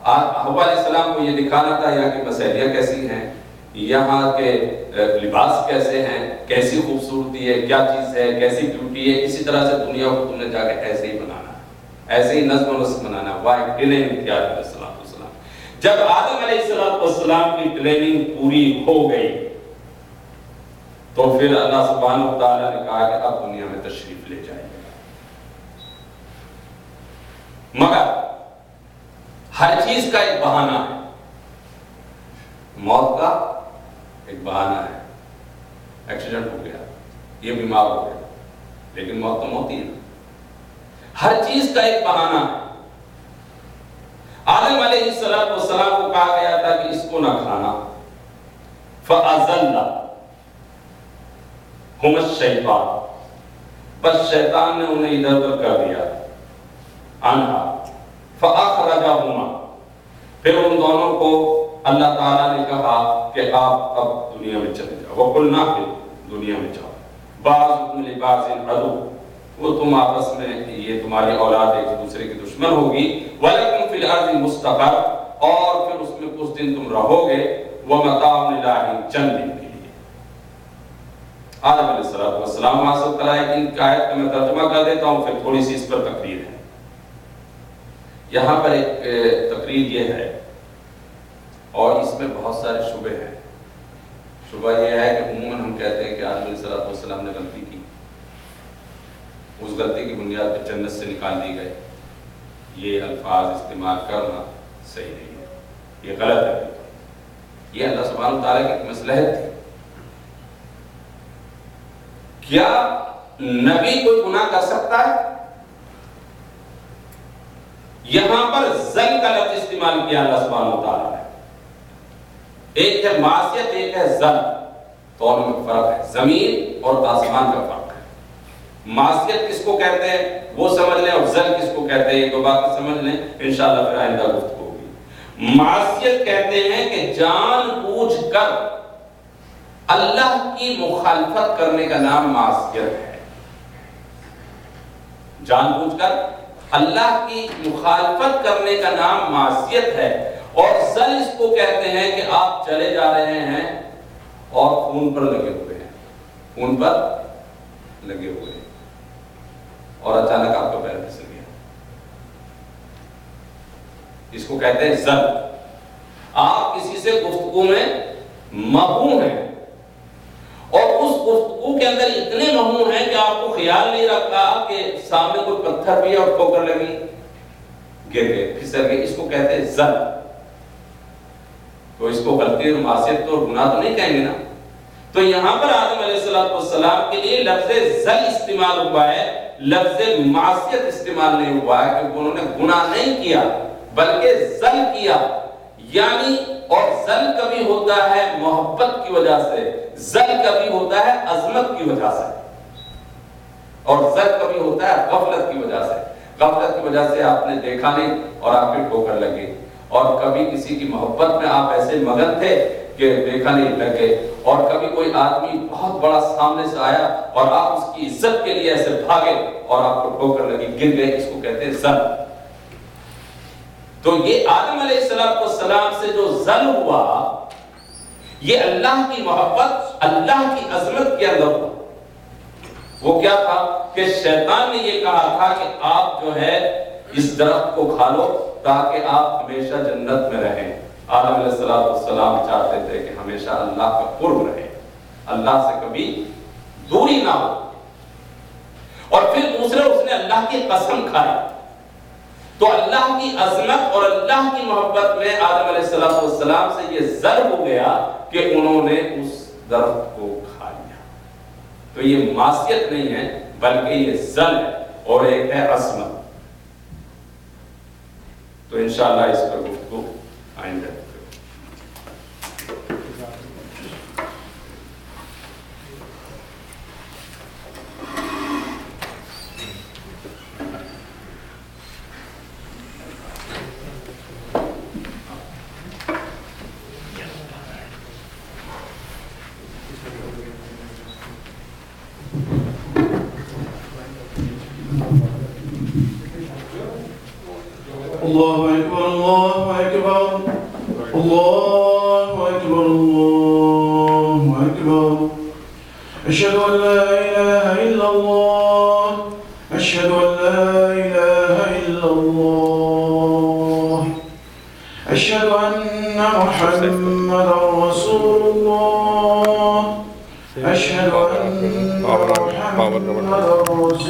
حوا علیہ السلام کو یہ دکھانا تھا یہاں کی مسئلہ کیسی ہیں، یہاں کے لباس کیسے ہیں، کیسی خوبصورتی ہے، کیا چیز ہے، کیسی بیوٹی ہے، اسی طرح سے دنیا کو تم نے جا کے ایسے ہی بنانا ہے، ایسے ہی نظم و نسق بنانا ہے۔ واہ ٹریننگ تھی آدم علیہ السلام۔ جب آدم علیہ السلام کی ٹریننگ پوری ہو گئی تو پھر اللہ سبحانہ و تعالیٰ نے کہا کہ اب دنیا میں تشریف لے جائیے، مگر ہر چیز کا ایک بہانہ ہے، موت کا ایک بہانہ ہے، ایکسیڈنٹ ہو گیا، یہ بیمار ہو گیا، لیکن موت تو موت ہی ہے، ہر چیز کا ایک بہانہ ہے۔ آدم علیہ السلام کو کہا گیا تھا کہ اس کو نہ کھانا، فَأَزَلَّهُمَا الشَّيْطَانُ، بس شیطان نے انہیں ادھر ادھر کر دیا، عنہا فَأَخْرَجَهُمَا، پھر ان دونوں کو اللہ تعالیٰ نے کہا کہ آپ اب دنیا میں چلے جاؤ، وَقُلْنَا فِي، دنیا میں جاؤ، بَعْضُكُمْ لِبَعْضٍ عَدُوٌّ، وہ تم آپس میں یہ تمہاری اولاد ایک دوسرے کی دشمن ہوگی، وَلَكُمْ فِي الْأَرْضِ مُسْتَقَرٌّ، اور پھر اس میں کچھ دن تم رہو گے، وَمَتَاعٌ إِلَىٰ حِینٍ، چند دن کے لیے۔ آدم علیہ السلام وہاں سے اتر آئے، ان کی آیت کا میں ترجمہ کر دیتا ہوں، پھر تھوڑی سی اس پر تقریر ہے۔ یہاں پر ایک تقریر یہ ہے، اور اس میں بہت سارے شبہ ہیں۔ شبہ یہ ہے کہ عموماً ہم کہتے ہیں کہ آدم علیہ السلام نے غلطی کی، اس غلطی کی بنیاد پہ جنت سے نکال دی گئے، یہ الفاظ استعمال کرنا صحیح نہیں ہے، یہ غلط ہے، یہ اللہ سبحانہ وتعالیٰ کی ایک مصلحت تھی۔ کیا نبی کوئی گناہ کر سکتا ہے؟ یہاں پر زل کا لفظ استعمال کیا اللہ سبحانہ وتعالیٰ نے، ایک ہے معصیت، ایک ہے زل، دونوں میں فرق ہے، زمین اور آسمان کا فرق ہے۔ معصیت کس کو کہتے ہیں وہ سمجھ لیں، اور زل کس کو کہتے ہیں یہ دو باتیں سمجھ لیں، انشاءاللہ پھر آئندہ گفتگو ہوگی۔ معصیت کہتے ہیں کہ جان بوجھ کر اللہ کی مخالفت کرنے کا نام معصیت ہے، جان بوجھ کر اللہ کی مخالفت کرنے کا نام معصیت ہے۔ اور زل اس کو کہتے ہیں کہ آپ چلے جا رہے ہیں اور خون پر لگے ہوئے ہیں، خون پر لگے ہوئے ہیں، اور اچانک آپ کا پیر پھسل گیا، اس کو کہتے ہیں زل۔ آپ کسی سے گفتگو میں مغموم ہیں، اور اس گفتگو کے اندر اتنے مغموم ہیں کہ آپ کو خیال نہیں رکھا کہ سامنے کوئی پتھر بھی اور ٹھوکر لگی، گر گئے، پھسل گئے، اس کو کہتے ہیں زل۔ تو اس کو غلطی اور معصیت تو گناہ تو نہیں کہیں گے نا۔ تو یہاں پر آدم علیہ السلام کے لیے لفظ زل استعمال ہوا ہے، لفظ معصیت استعمال نہیں ہوا ہے، کیونکہ انہوں نے گناہ نہیں کیا بلکہ زل کیا۔ یعنی اور زل کبھی ہوتا ہے محبت کی وجہ سے، زل کبھی ہوتا ہے عظمت کی وجہ سے، اور زل کبھی ہوتا ہے غفلت کی وجہ سے۔ غفلت کی وجہ سے آپ نے دیکھا نہیں اور آپ کی ٹھوکر لگی، اور کبھی کسی کی محبت میں آپ ایسے مگن تھے کہ دیکھا نہیں لگ گئے، اور کبھی کوئی آدمی بہت بڑا سامنے سے آیا اور آپ اس کی عزت کے لیے ایسے بھاگے اور آپ کو ٹھوکر لگی، گر گئے، اس کو کہتے ہیں زل۔ تو یہ آدم علیہ السلام سے جو زل ہوا، یہ اللہ کی محبت، اللہ کی عظمت کے اندر ہوا۔ وہ کیا تھا کہ شیطان نے یہ کہا تھا کہ آپ جو ہے اس درخت کو کھا لو تاکہ آپ ہمیشہ جنت میں رہیں۔ آدم علیہ السلام چاہتے تھے کہ ہمیشہ اللہ کا قرب رہے، اللہ سے کبھی دوری نہ ہو۔ اور پھر دوسرے اس نے اللہ کی قسم کھائی، تو اللہ کی عظمت اور اللہ کی محبت میں آدم علیہ السلام سے یہ زل ہو گیا کہ انہوں نے اس درخت کو کھا لیا۔ تو یہ معصیت نہیں ہے بلکہ یہ زل ہے، اور ایک ہے عظمت۔ تو انشاءاللہ اس پر گفتگو آئندہ۔ اللہ اکبر، اللہ اکبر، اللہ اکبر، اللہ أشهد أن لا إله إلا الله أشهد أن لا إله إلا الله أشهد أن محمدا رسول الله أشهد أن محمدا رسول الله